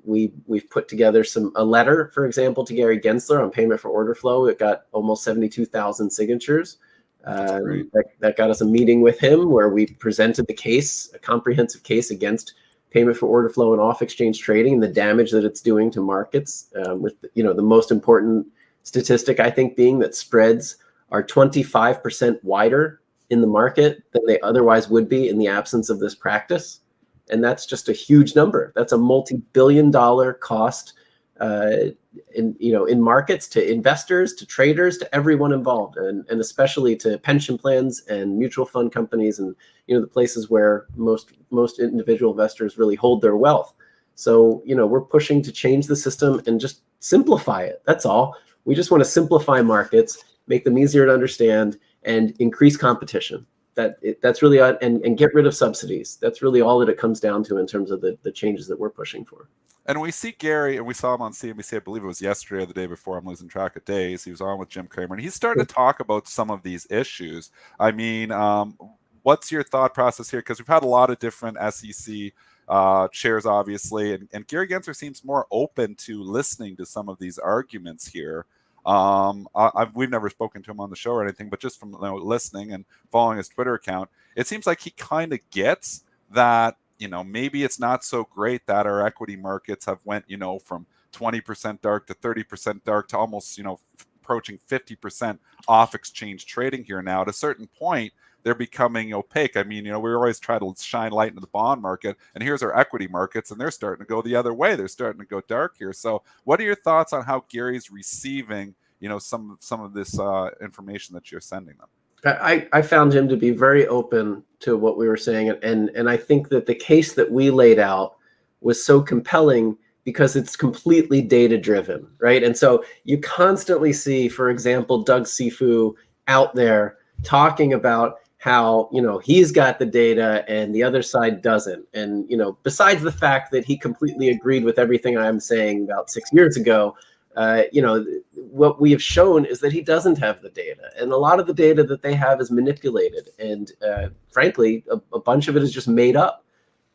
we've put together a letter, for example, to Gary Gensler on payment for order flow. It got almost 72,000 signatures. That got us a meeting with him where we presented the case, a comprehensive case against payment for order flow and off-exchange trading and the damage that it's doing to markets. With the most important statistic, I think, being that spreads are 25% wider in the market than they otherwise would be in the absence of this practice. And that's just a huge number. That's a multi-billion-dollar cost in markets, to investors, to traders, to everyone involved, and especially to pension plans and mutual fund companies and the places where most individual investors really hold their wealth. So we're pushing to change the system and just simplify it. That's all. We just want to simplify markets, make them easier to understand, and increase competition. That's really and get rid of subsidies. That's really all that it comes down to in terms of the changes that we're pushing for. And we see Gary, and we saw him on CNBC, I believe it was yesterday or the day before, I'm losing track of days. He was on with Jim Cramer, and he's starting to talk about some of these issues. I mean, what's your thought process here? Because we've had a lot of different SEC shares, obviously, and Gary Gensler seems more open to listening to some of these arguments here. We've never spoken to him on the show or anything, but just from listening and following his Twitter account, it seems like he kind of gets that, maybe it's not so great that our equity markets have went, from 20% dark to 30% dark to almost, approaching 50% off exchange trading here now. At a certain point, they're becoming opaque. I mean, we always try to shine light into the bond market, and here's our equity markets, and they're starting to go the other way. They're starting to go dark here. So what are your thoughts on how Gary's receiving, some of this information that you're sending them? I found him to be very open to what we were saying. And I think that the case that we laid out was so compelling because it's completely data driven, right? And so you constantly see, for example, Doug Sifu out there talking about how, he's got the data and the other side doesn't. And, besides the fact that he completely agreed with everything I'm saying about 6 years ago, what we have shown is that he doesn't have the data, and a lot of the data that they have is manipulated, and frankly, a bunch of it is just made up.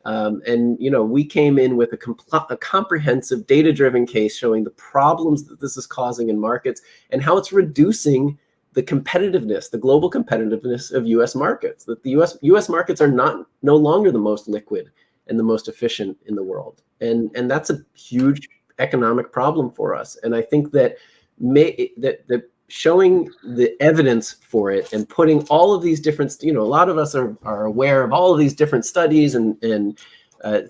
And we came in with a comprehensive data-driven case showing the problems that this is causing in markets and how it's reducing the competitiveness, the global competitiveness of U.S. markets. That the U.S. markets are no longer the most liquid and the most efficient in the world, and that's a huge economic problem for us. And I think that that showing the evidence for it and putting all of these different, a lot of us are aware of all of these different studies and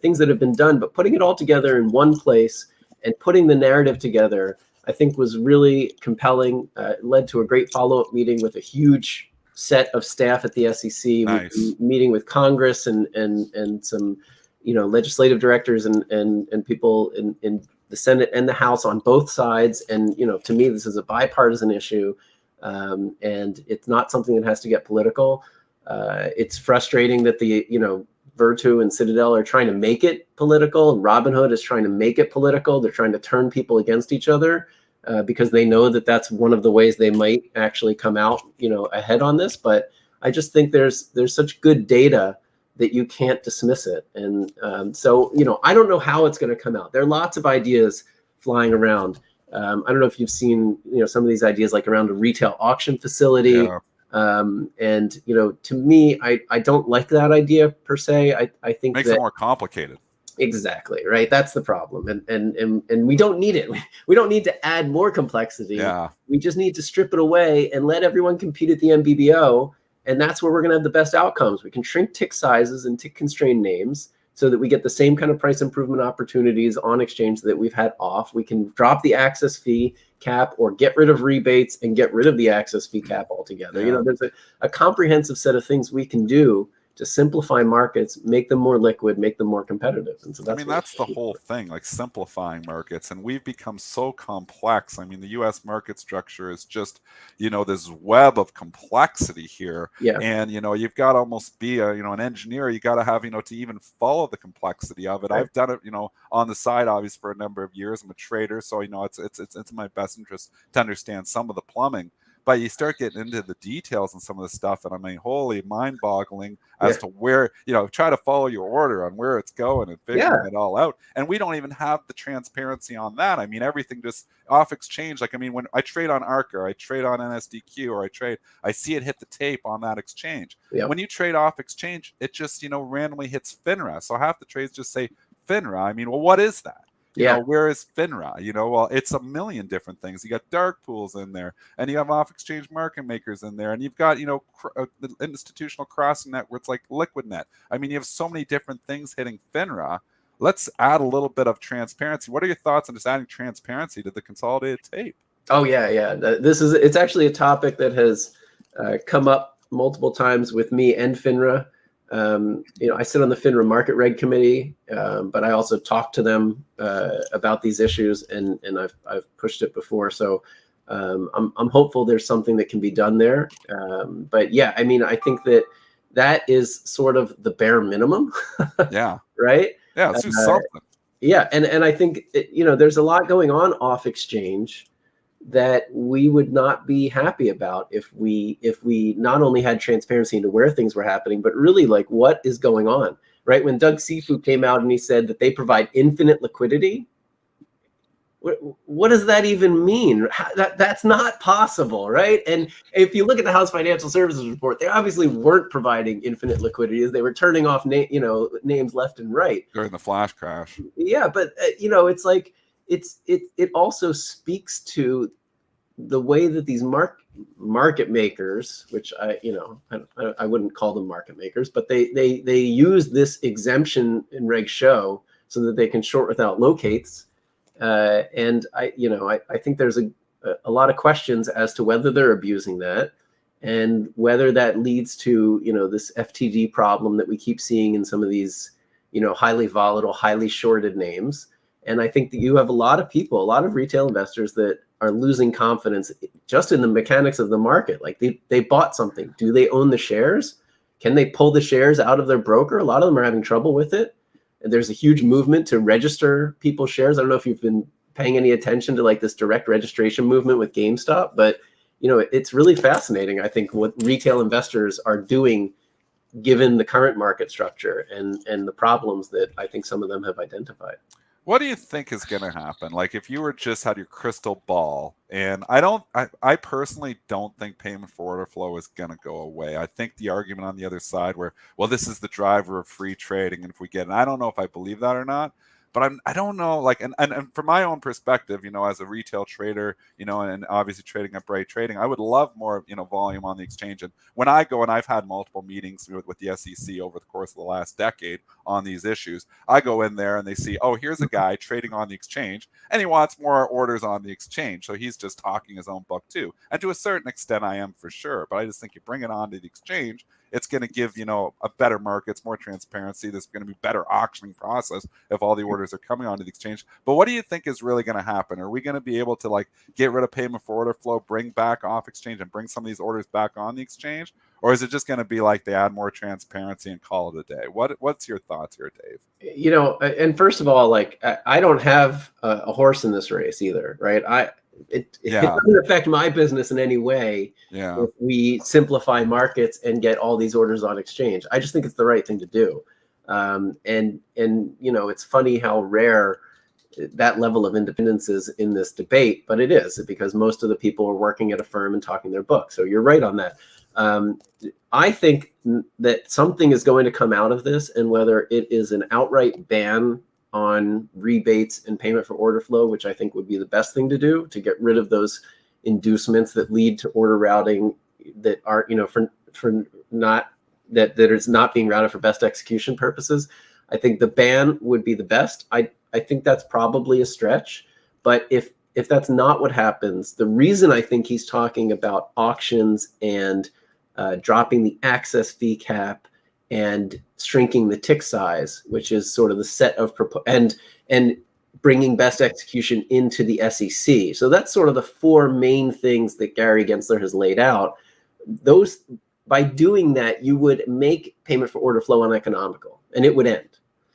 things that have been done, but putting it all together in one place and putting the narrative together, I think was really compelling. It led to a great follow-up meeting with a huge set of staff at the SEC, Nice. meeting with Congress and some, legislative directors and people in the Senate and the House on both sides. And, to me, this is a bipartisan issue, and it's not something that has to get political. It's frustrating that the, Virtu and Citadel are trying to make it political, and Robinhood is trying to make it political. They're trying to turn people against each other because they know that that's one of the ways they might actually come out, ahead on this. But I just think there's such good data that you can't dismiss it. And so, I don't know how it's going to come out. There are lots of ideas flying around. I don't know if you've seen, some of these ideas like around a retail auction facility. Yeah. And, to me, I don't like that idea per se. I think Makes it more complicated. Exactly, right. That's the problem. And we don't need it. We don't need to add more complexity. Yeah. We just need to strip it away and let everyone compete at the MBBO. And that's where we're going to have the best outcomes. We can shrink tick sizes and tick constrained names so that we get the same kind of price improvement opportunities on exchange that we've had off. We can drop the access fee cap or get rid of rebates and get rid of the access fee cap altogether. Yeah. There's a comprehensive set of things we can do to simplify markets, make them more liquid, make them more competitive. And so that's the whole thing, like simplifying markets. And we've become so complex. I mean, the U.S. market structure is just, this web of complexity here. Yeah. And, you've got to almost be an engineer. You got to have, to even follow the complexity of it. Right. I've done it, on the side, obviously, for a number of years. I'm a trader. So, it's in my best interest to understand some of the plumbing. But you start getting into the details and some of the stuff, and I mean, holy mind-boggling as to where, try to follow your order on where it's going and figuring it all out. And we don't even have the transparency on that. I mean, everything just off exchange. Like, I mean, when I trade on ARCA, or I trade on NSDQ, or I see it hit the tape on that exchange. Yeah. When you trade off exchange, it just, randomly hits FINRA. So half the trades just say FINRA. I mean, well, what is that? Where is FINRA? Well, it's a million different things. You got dark pools in there, and you have off-exchange market makers in there, and you've got, the institutional crossing networks like LiquidNet. I mean, you have so many different things hitting FINRA. Let's add a little bit of transparency. What are your thoughts on just adding transparency to the consolidated tape? Oh, yeah. It's actually a topic that has come up multiple times with me and FINRA. I sit on the FINRA Market Reg Committee, but I also talk to them about these issues, and I've pushed it before. So I'm hopeful there's something that can be done there. But yeah, I mean, I think that is sort of the bare minimum. Yeah. Right. Yeah. Let's do something. Yeah, and I think there's a lot going on off exchange that we would not be happy about if we not only had transparency into where things were happening, but really like what is going on, right? When Doug Sifu came out and he said that they provide infinite liquidity, what does that even mean? That's not possible, right? And if you look at the House Financial Services report, they obviously weren't providing infinite liquidity as they were turning off names left and right during the flash crash. Yeah, but it's like it also speaks to the way that these market makers, which I wouldn't call them market makers, but they use this exemption in Reg Show so that they can short without locates. And I think there's a lot of questions as to whether they're abusing that and whether that leads to this FTD problem that we keep seeing in some of these highly volatile, highly shorted names. And I think that you have a lot of people, a lot of retail investors that are losing confidence just in the mechanics of the market. Like they bought something. Do they own the shares? Can they pull the shares out of their broker? A lot of them are having trouble with it. And there's a huge movement to register people's shares. I don't know if you've been paying any attention to like this direct registration movement with GameStop, but it's really fascinating, I think, what retail investors are doing given the current market structure and the problems that I think some of them have identified. What do you think is going to happen? Like if you were just had your crystal ball, and I personally don't think payment for order flow is going to go away. I think the argument on the other side where, well, this is the driver of free trading. And if we get, and I don't know if I believe that or not, but I don't know, like, and from my own perspective, as a retail trader, and obviously trading at Bright Trading, I would love more, volume on the exchange. And when I go, and I've had multiple meetings with the SEC over the course of the last decade on these issues, I go in there and they see, oh, here's a guy trading on the exchange and he wants more orders on the exchange. So he's just talking his own book too. And to a certain extent, I am for sure. But I just think you bring it onto the exchange, it's going to give, a better markets, more transparency. There's going to be better auctioning process if all the orders are coming onto the exchange. But what do you think is really going to happen? Are we going to be able to like get rid of payment for order flow, bring back off exchange and bring some of these orders back on the exchange? Or is it just going to be like they add more transparency and call it a day? What's your thoughts here, Dave? And first of all, like I don't have a horse in this race either, right? It doesn't affect my business in any way if we simplify markets and get all these orders on exchange. I just think it's the right thing to do. And it's funny how rare that level of independence is in this debate, but it is because most of the people are working at a firm and talking their book. So you're right on that. I think that something is going to come out of this, and whether it is an outright ban on rebates and payment for order flow, which I think would be the best thing to do to get rid of those inducements that lead to order routing that are, for not that is not being routed for best execution purposes. I think the ban would be the best. I think that's probably a stretch, but if that's not what happens, the reason I think he's talking about auctions and dropping the access fee cap and shrinking the tick size, which is sort of the set of and bringing best execution into the SEC. So that's sort of the four main things that Gary Gensler has laid out. Those, by doing that, you would make payment for order flow uneconomical, and it would end.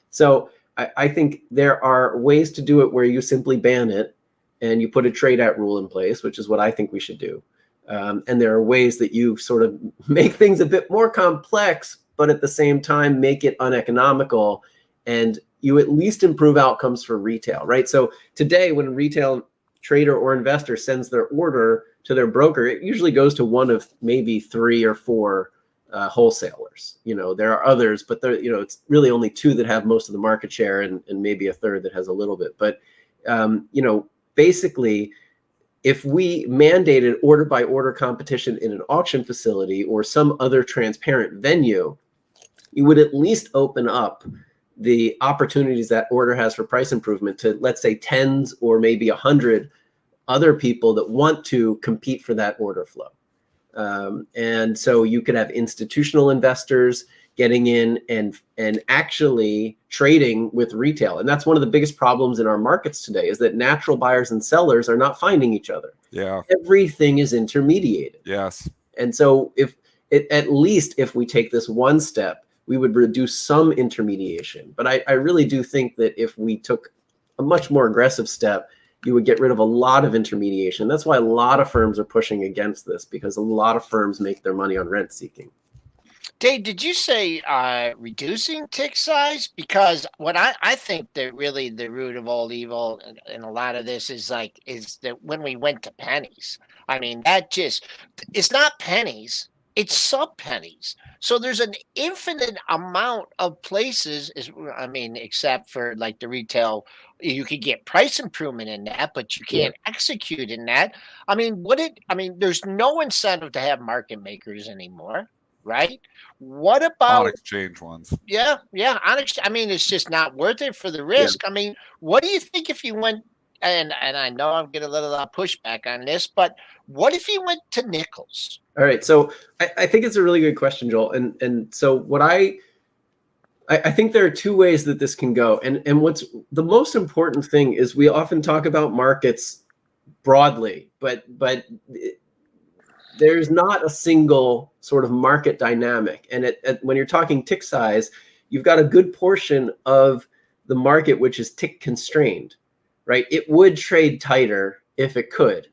So I think there are ways to do it where you simply ban it and you put a trade out rule in place, which is what I think we should do. And there are ways that you sort of make things a bit more complex, but at the same time make it uneconomical, and you at least improve outcomes for retail, right? So today, when a retail trader or investor sends their order to their broker, it usually goes to one of maybe 3 or 4 wholesalers. There are others, but it's really only 2 that have most of the market share, and maybe a third that has a little bit. But basically, if we mandated order by order competition in an auction facility or some other transparent venue, you would at least open up the opportunities that order has for price improvement to, let's say, tens or maybe 100 other people that want to compete for that order flow. And so you could have institutional investors getting in and actually trading with retail. And that's one of the biggest problems in our markets today, is that natural buyers and sellers are not finding each other. Yeah. Everything is intermediated. Yes. And so at least if we take this one step, we would reduce some intermediation. But I really do think that if we took a much more aggressive step, you would get rid of a lot of intermediation. That's why a lot of firms are pushing against this, because a lot of firms make their money on rent seeking. Dave, did you say reducing tick size? Because what I think that really the root of all evil in a lot of this is that when we went to pennies, I mean, it's not pennies, it's sub pennies. So there's an infinite amount of places, except for like the retail, you could get price improvement in that, but you can't execute in that. There's no incentive to have market makers anymore, right? What On about exchange ones. it's just not worth it for the risk. I mean, what do you think if you went and I know I'm getting a little pushback on this, but what if you went to nickels? All right, so I think it's a really good question, Joel. And so what I think there are two ways that this can go. And what's the most important thing is we often talk about markets broadly, but there's not a single sort of market dynamic. And when you're talking tick size, you've got a good portion of the market which is tick constrained, right? It would trade tighter if it could.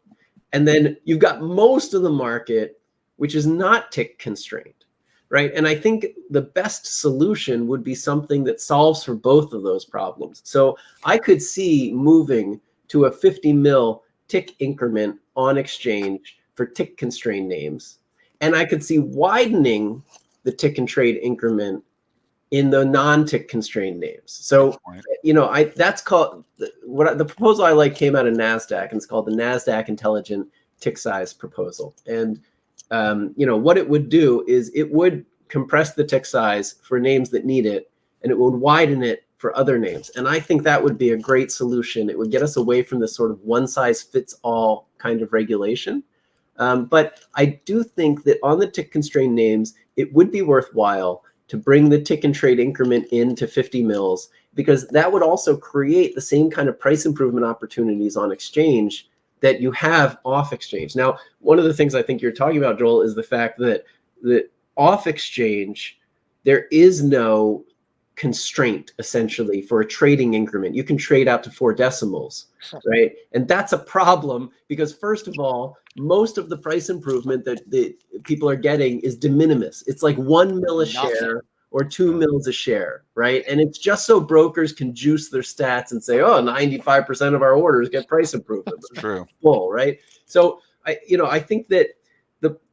And then you've got most of the market which is not tick constrained, right? And I think the best solution would be something that solves for both of those problems. So I could see moving to a 50 mil tick increment on exchange for tick constrained names. And I could see widening the tick and trade increment in the non-tick constrained names. So, that's called the proposal I like came out of Nasdaq, and it's called the Nasdaq Intelligent Tick Size Proposal. And what it would do is it would compress the tick size for names that need it, and it would widen it for other names. And I think that would be a great solution. It would get us away from this sort of one size fits all kind of regulation. But I do think that on the tick constrained names, it would be worthwhile to bring the tick and trade increment into 50 mils, because that would also create the same kind of price improvement opportunities on exchange that you have off exchange. Now, one of the things I think you're talking about, Joel, is the fact that off exchange, there is no constraint essentially for a trading increment. You can trade out to 4 decimals, right? And that's a problem because, first of all, most of the price improvement that people are getting is de minimis. It's like 1 mil a share or 2 mils a share, right? And it's just so brokers can juice their stats and say, oh, 95% of our orders get price improvement. True. Full, right? So I think that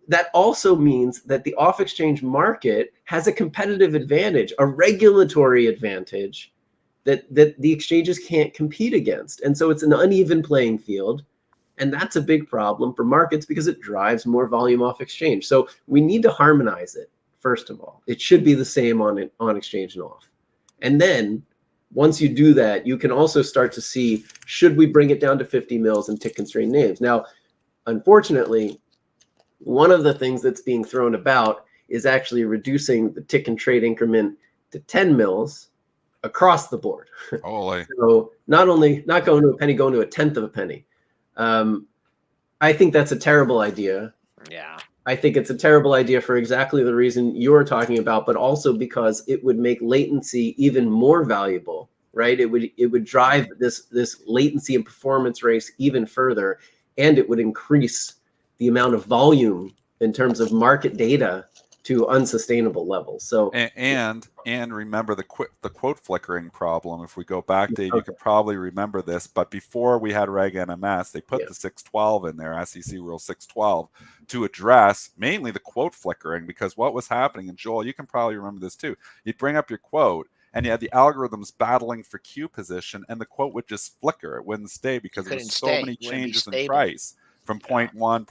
that also means that the off-exchange market has a competitive advantage, a regulatory advantage that the exchanges can't compete against. And so it's an uneven playing field. And that's a big problem for markets because it drives more volume off exchange. So we need to harmonize it, first of all. It should be the same on exchange and off. And then once you do that, you can also start to see, should we bring it down to 50 mils and tick constrained names? Now, unfortunately, one of the things that's being thrown about is actually reducing the tick and trade increment to 10 mils across the board. Holy. So not going to a penny, going to a tenth of a penny. I think that's a terrible idea. Yeah. I think it's a terrible idea for exactly the reason you're talking about, but also because it would make latency even more valuable, right? It would drive this latency and performance race even further, and it would increase the amount of volume in terms of market data to unsustainable levels. So and remember the quote flickering problem. If we go back, Dave, you could probably remember this, but before we had Reg NMS, they put the 612 in there, SEC Rule 612, to address mainly the quote flickering, because what was happening, and Joel, you can probably remember this too, you'd bring up your quote and you had the algorithms battling for Q position, and the quote would just flicker. It wouldn't stay because there was so many changes in price from point one,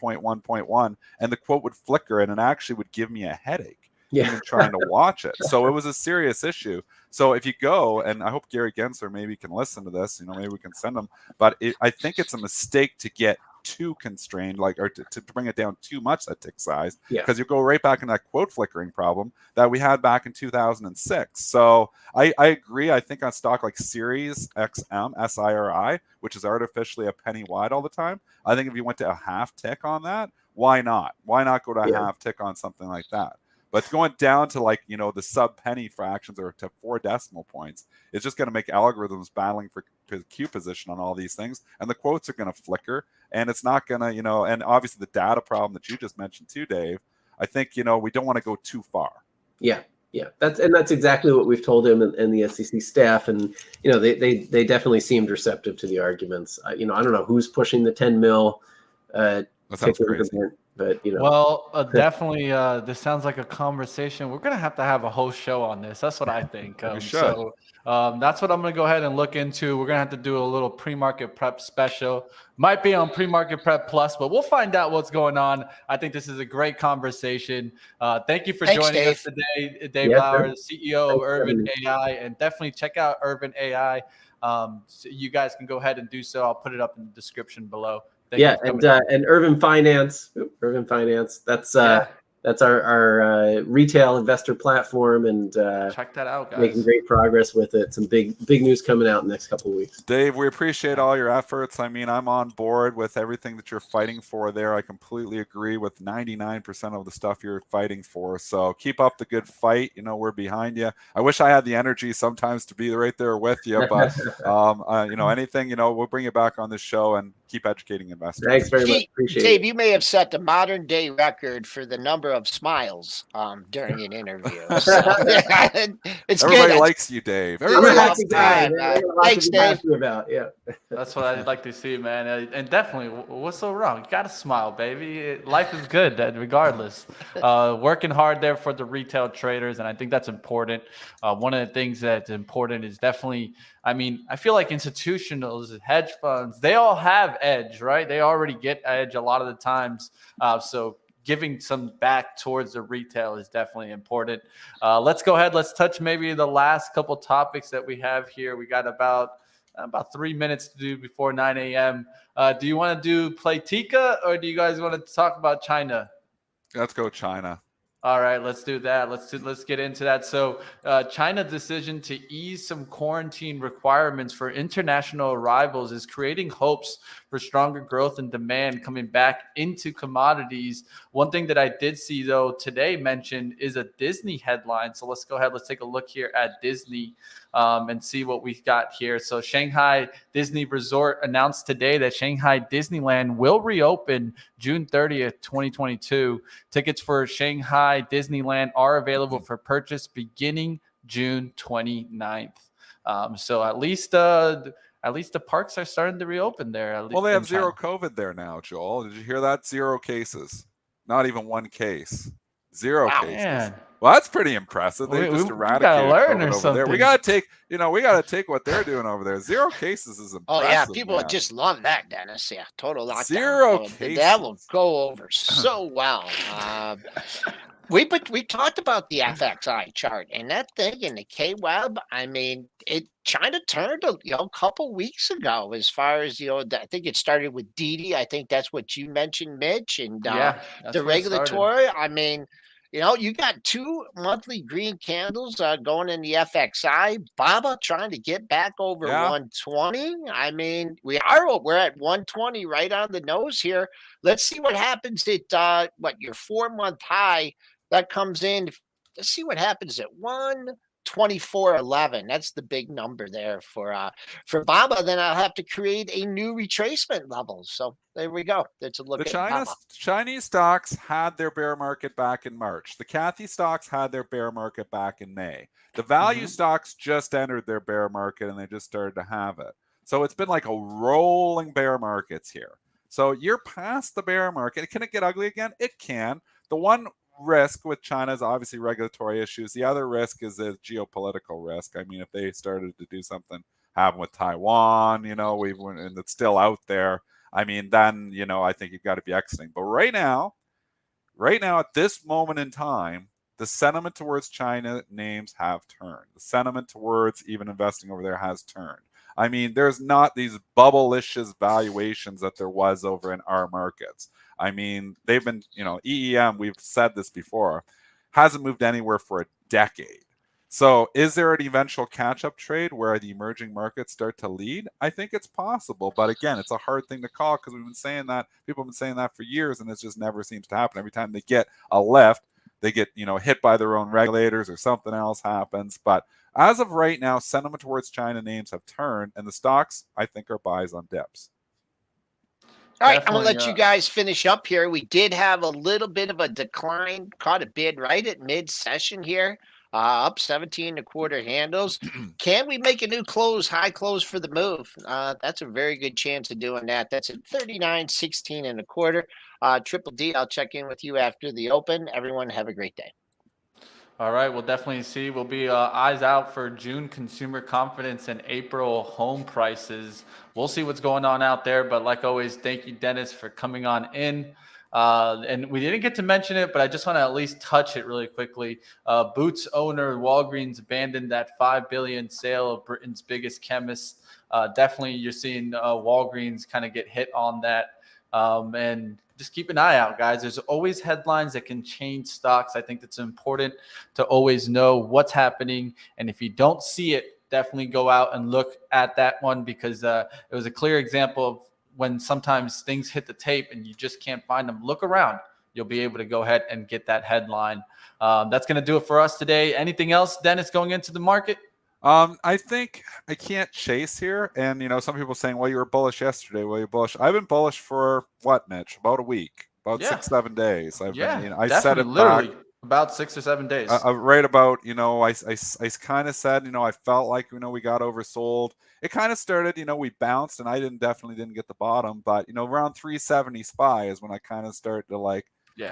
and the quote would flicker, and it actually would give me a headache even trying to watch it. So it was a serious issue. So if you go, and I hope Gary Gensler maybe can listen to this, maybe we can send him, but I think it's a mistake to get too constrained, or to bring it down too much, that tick size, because you go right back in that quote flickering problem that we had back in 2006. So I agree. I think on stock like Series XM, SIRI, which is artificially a penny wide all the time, I think if you went to a half tick on that, why not? Why not go to a half tick on something like that? But going down to like, the sub penny fractions or to 4 decimal points is just going to make algorithms battling for Q position on all these things. And the quotes are going to flicker, and it's not going to, and obviously the data problem that you just mentioned too, Dave, I think, we don't want to go too far. Yeah. That's exactly what we've told him and the SEC staff. And, they definitely seemed receptive to the arguments. I don't know who's pushing the 10 mil. That sounds crazy. But well, definitely, this sounds like a conversation. We're gonna have to have a whole show on this. That's what I think. We should. So that's what I'm gonna go ahead and look into. We're gonna have to do a little pre-market prep special. Might be on pre-market prep plus, but we'll find out what's going on. I think this is a great conversation. Thank you for joining us today, Dave Lauer, CEO of Urvin AI, and definitely check out Urvin AI. So you guys can go ahead and do so. I'll put it up in the description below. And Urvin Finance. That's our retail investor platform, and check that out, guys. Making great progress with it. Some big news coming out in the next couple of weeks. Dave, we appreciate all your efforts. I mean, I'm on board with everything that you're fighting for there. I completely agree with 99% of the stuff you're fighting for. So keep up the good fight. We're behind you. I wish I had the energy sometimes to be right there with you, but anything, we'll bring you back on this show and keep educating investors. Thanks very much. Appreciate Dave, it. you may have set the modern day record for the number of smiles during an interview. So, it's Everybody good. likes you, Dave. I'm Everybody a likes happy guy. Dave. Thanks, Dave. That's what I'd like to see, man. And definitely, what's so wrong? You got to smile, baby. Life is good, regardless. Working hard there for the retail traders, and I think that's important. One of the things that's important is definitely, I feel like institutionals, hedge funds, they all have edge, right? They already get edge a lot of the times. So giving some back towards the retail is definitely important. Let's go ahead. Let's touch maybe the last couple topics that we have here. We got about 3 minutes to do before 9 a.m. Do you want to do Playtika, or do you guys want to talk about China? Let's go China. All right, let's do that. Let's get into that. So China's decision to ease some quarantine requirements for international arrivals is creating hopes for stronger growth and demand coming back into commodities. One thing that I did see, though, today mentioned is a Disney headline. So let's go ahead. Let's take a look here at Disney and see what we've got here. So Shanghai Disney Resort announced today that Shanghai Disneyland will reopen June 30th, 2022. Tickets for Shanghai Disneyland are available for purchase beginning June 29th. So at least the parks are starting to reopen there. Well, they have zero COVID there now, Joel. Did you hear that? 0 cases. Not even one case. 0 cases. Man. Well, that's pretty impressive. They just eradicated COVID over there. We gotta take what they're doing over there. 0 cases is impressive. Oh yeah, people just love that, Dennis. Yeah, total lockdown. 0 cases. That will go over so well. We talked about the FXI chart and that thing in the K-Web. China turned a couple weeks ago as far as I think it started with Didi. I think that's what you mentioned, Mitch, and the regulatory. You got 2 monthly green candles going in the FXI. Baba trying to get back over 120. We're at 120 right on the nose here. Let's see what happens at your 4-month high that comes in. Let's see what happens at 124.11. That's the big number there for Baba. Then I'll have to create a new retracement level. So there we go. That's a look at Baba. Chinese stocks had their bear market back in March. The Cathy stocks had their bear market back in May. The value stocks just entered their bear market and they just started to have it. So it's been like a rolling bear markets here. So you're past the bear market. Can it get ugly again? It can. The one risk with China is obviously regulatory issues. The other risk is a geopolitical risk. If they started to do something happen with Taiwan, and it's still out there, then, I think you've got to be exiting. But right now, at this moment in time, the sentiment towards China names have turned. The sentiment towards even investing over there has turned. There's not these bubble-licious valuations that there was over in our markets. They've been, EEM, we've said this before, hasn't moved anywhere for a decade. So is there an eventual catch-up trade where the emerging markets start to lead? I think it's possible. But again, it's a hard thing to call because we've been saying that, people have been saying that for years, and it just never seems to happen. Every time they get a lift, they get, hit by their own regulators or something else happens. But as of right now, sentiment towards China names have turned, and the stocks, I think, are buys on dips. All right, I'm going to Definitely, let you guys finish up here. We did have a little bit of a decline, caught a bid right at mid-session here, up 17.25 handles. Can we make a new high close for the move? That's a very good chance of doing that. That's at 39.16 1/4. Triple D, I'll check in with you after the open. Everyone have a great day. All right, we'll definitely see. We'll be eyes out for June consumer confidence and April home prices. We'll see what's going on out there. But like always, thank you, Dennis, for coming on in. And we didn't get to mention it, but I just want to at least touch it really quickly. Boots owner Walgreens abandoned that $5 billion sale of Britain's biggest chemist. Definitely, you're seeing Walgreens kind of get hit on that. And just keep an eye out, guys. There's always headlines that can change stocks. I think it's important to always know what's happening. And if you don't see it, definitely go out and look at that one, because it was a clear example of when sometimes things hit the tape and you just can't find them. Look around. You'll be able to go ahead and get that headline. That's going to do it for us today. Anything else, Dennis, going into the market? I think I can't chase here. And, some people saying, well, you were bullish yesterday. Well, you're bullish. I've been bullish for what, Mitch? About a week, about 6-7 days. I said it literally back, about 6 or 7 days. Right about, I kind of said, I felt like, we got oversold. It kind of started, we bounced, and I definitely didn't get the bottom. But, around 370 SPY is when I kind of started to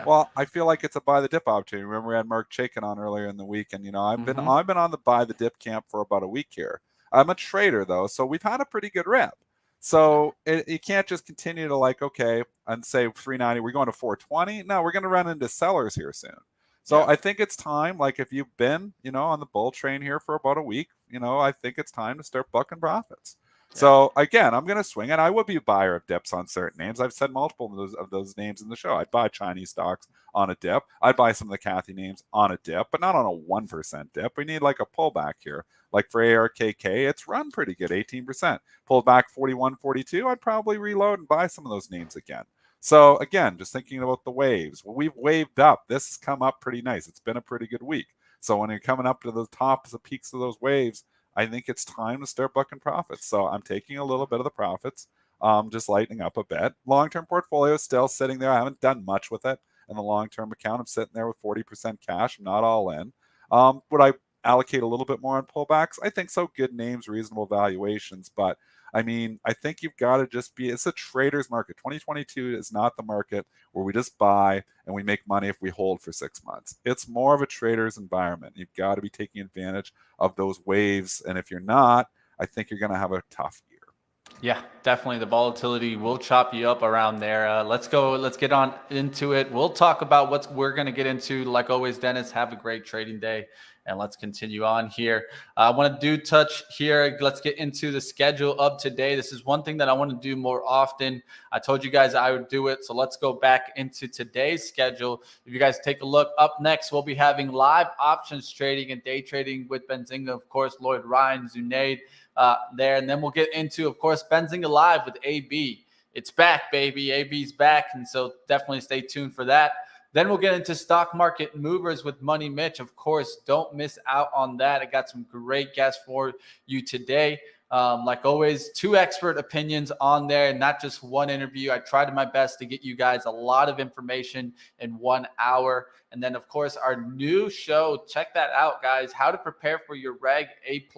well, I feel like it's a buy the dip opportunity. Remember, we had Mark Chaikin on earlier in the week, and I've been on the buy the dip camp for about a week here. I'm a trader though, so we've had a pretty good rep. So you can't just continue to okay and say 390. We're going to 420. No, we're going to run into sellers here soon. So I think it's time. If you've been on the bull train here for about a week, I think it's time to start bucking profits. So again, I'm going to swing, and I would be a buyer of dips on certain names. I've said multiple of those names in the show. I'd buy Chinese stocks on a dip. I'd buy some of the Kathy names on a dip, but not on a 1% dip. We need a pullback here. Like for ARKK, it's run pretty good, 18%. Pulled back 41, 42. I'd probably reload and buy some of those names again. So again, just thinking about the waves. Well, we've waved up. This has come up pretty nice. It's been a pretty good week. So when you're coming up to the tops, the peaks of those waves, I think it's time to start bucking profits. So I'm taking a little bit of the profits, just lightening up a bit. Long-term portfolio is still sitting there. I haven't done much with it in the long-term account. I'm sitting there with 40% cash. I'm not all in. Would I allocate a little bit more on pullbacks? I think so. Good names, reasonable valuations. But I think you've got to just it's a trader's market. 2022 is not the market where we just buy and we make money if we hold for 6 months. It's more of a trader's environment. You've got to be taking advantage of those waves. And if you're not, I think you're going to have a tough year. Yeah, definitely. The volatility will chop you up around there. Let's get on into it. We'll talk about what we're going to get into. Like always, Dennis, have a great trading day. And let's continue on here. I want to touch here. Let's get into the schedule of today. This is one thing that I want to do more often. I told you guys I would do it. So let's go back into today's schedule. If you guys take a look, up next, we'll be having live options trading and day trading with Benzinga, of course, Lloyd Ryan, Zunaid there. And then we'll get into, of course, Benzinga Live with AB. It's back, baby. AB's back. And so definitely stay tuned for that. Then we'll get into stock market movers with Money Mitch. Of course, don't miss out on that. I got some great guests for you today. Like always, 2 expert opinions on there, not just one interview. I tried my best to get you guys a lot of information in 1 hour. And then, of course, our new show. Check that out, guys. How to prepare for your Reg A+.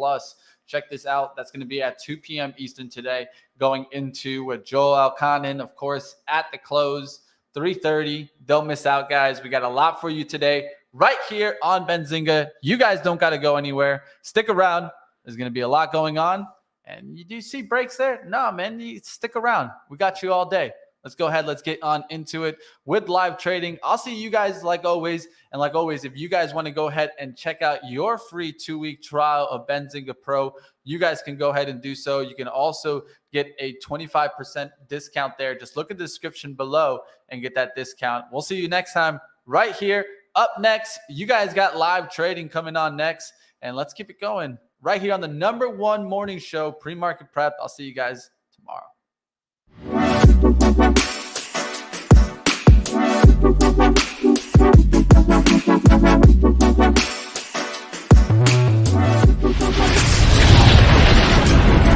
Check this out. That's going to be at 2 p.m. Eastern today, going into with Joel Elconin, of course, at the close. 3:30. Don't miss out, guys. We got a lot for you today right here on Benzinga. You guys don't got to go anywhere. Stick around. There's going to be a lot going on. And you do see breaks there? No, man. You stick around. We got you all day. Let's go ahead. Let's get on into it with live trading. I'll see you guys like always. And like always, if you guys want to go ahead and check out your free 2-week trial of Benzinga Pro, you guys can go ahead and do so. You can also get a 25% discount there. Just look at the description below and get that discount. We'll see you next time right here. Up next, you guys got live trading coming on next. And let's keep it going right here on the #1 morning show, Pre-Market Prep. I'll see you guys tomorrow.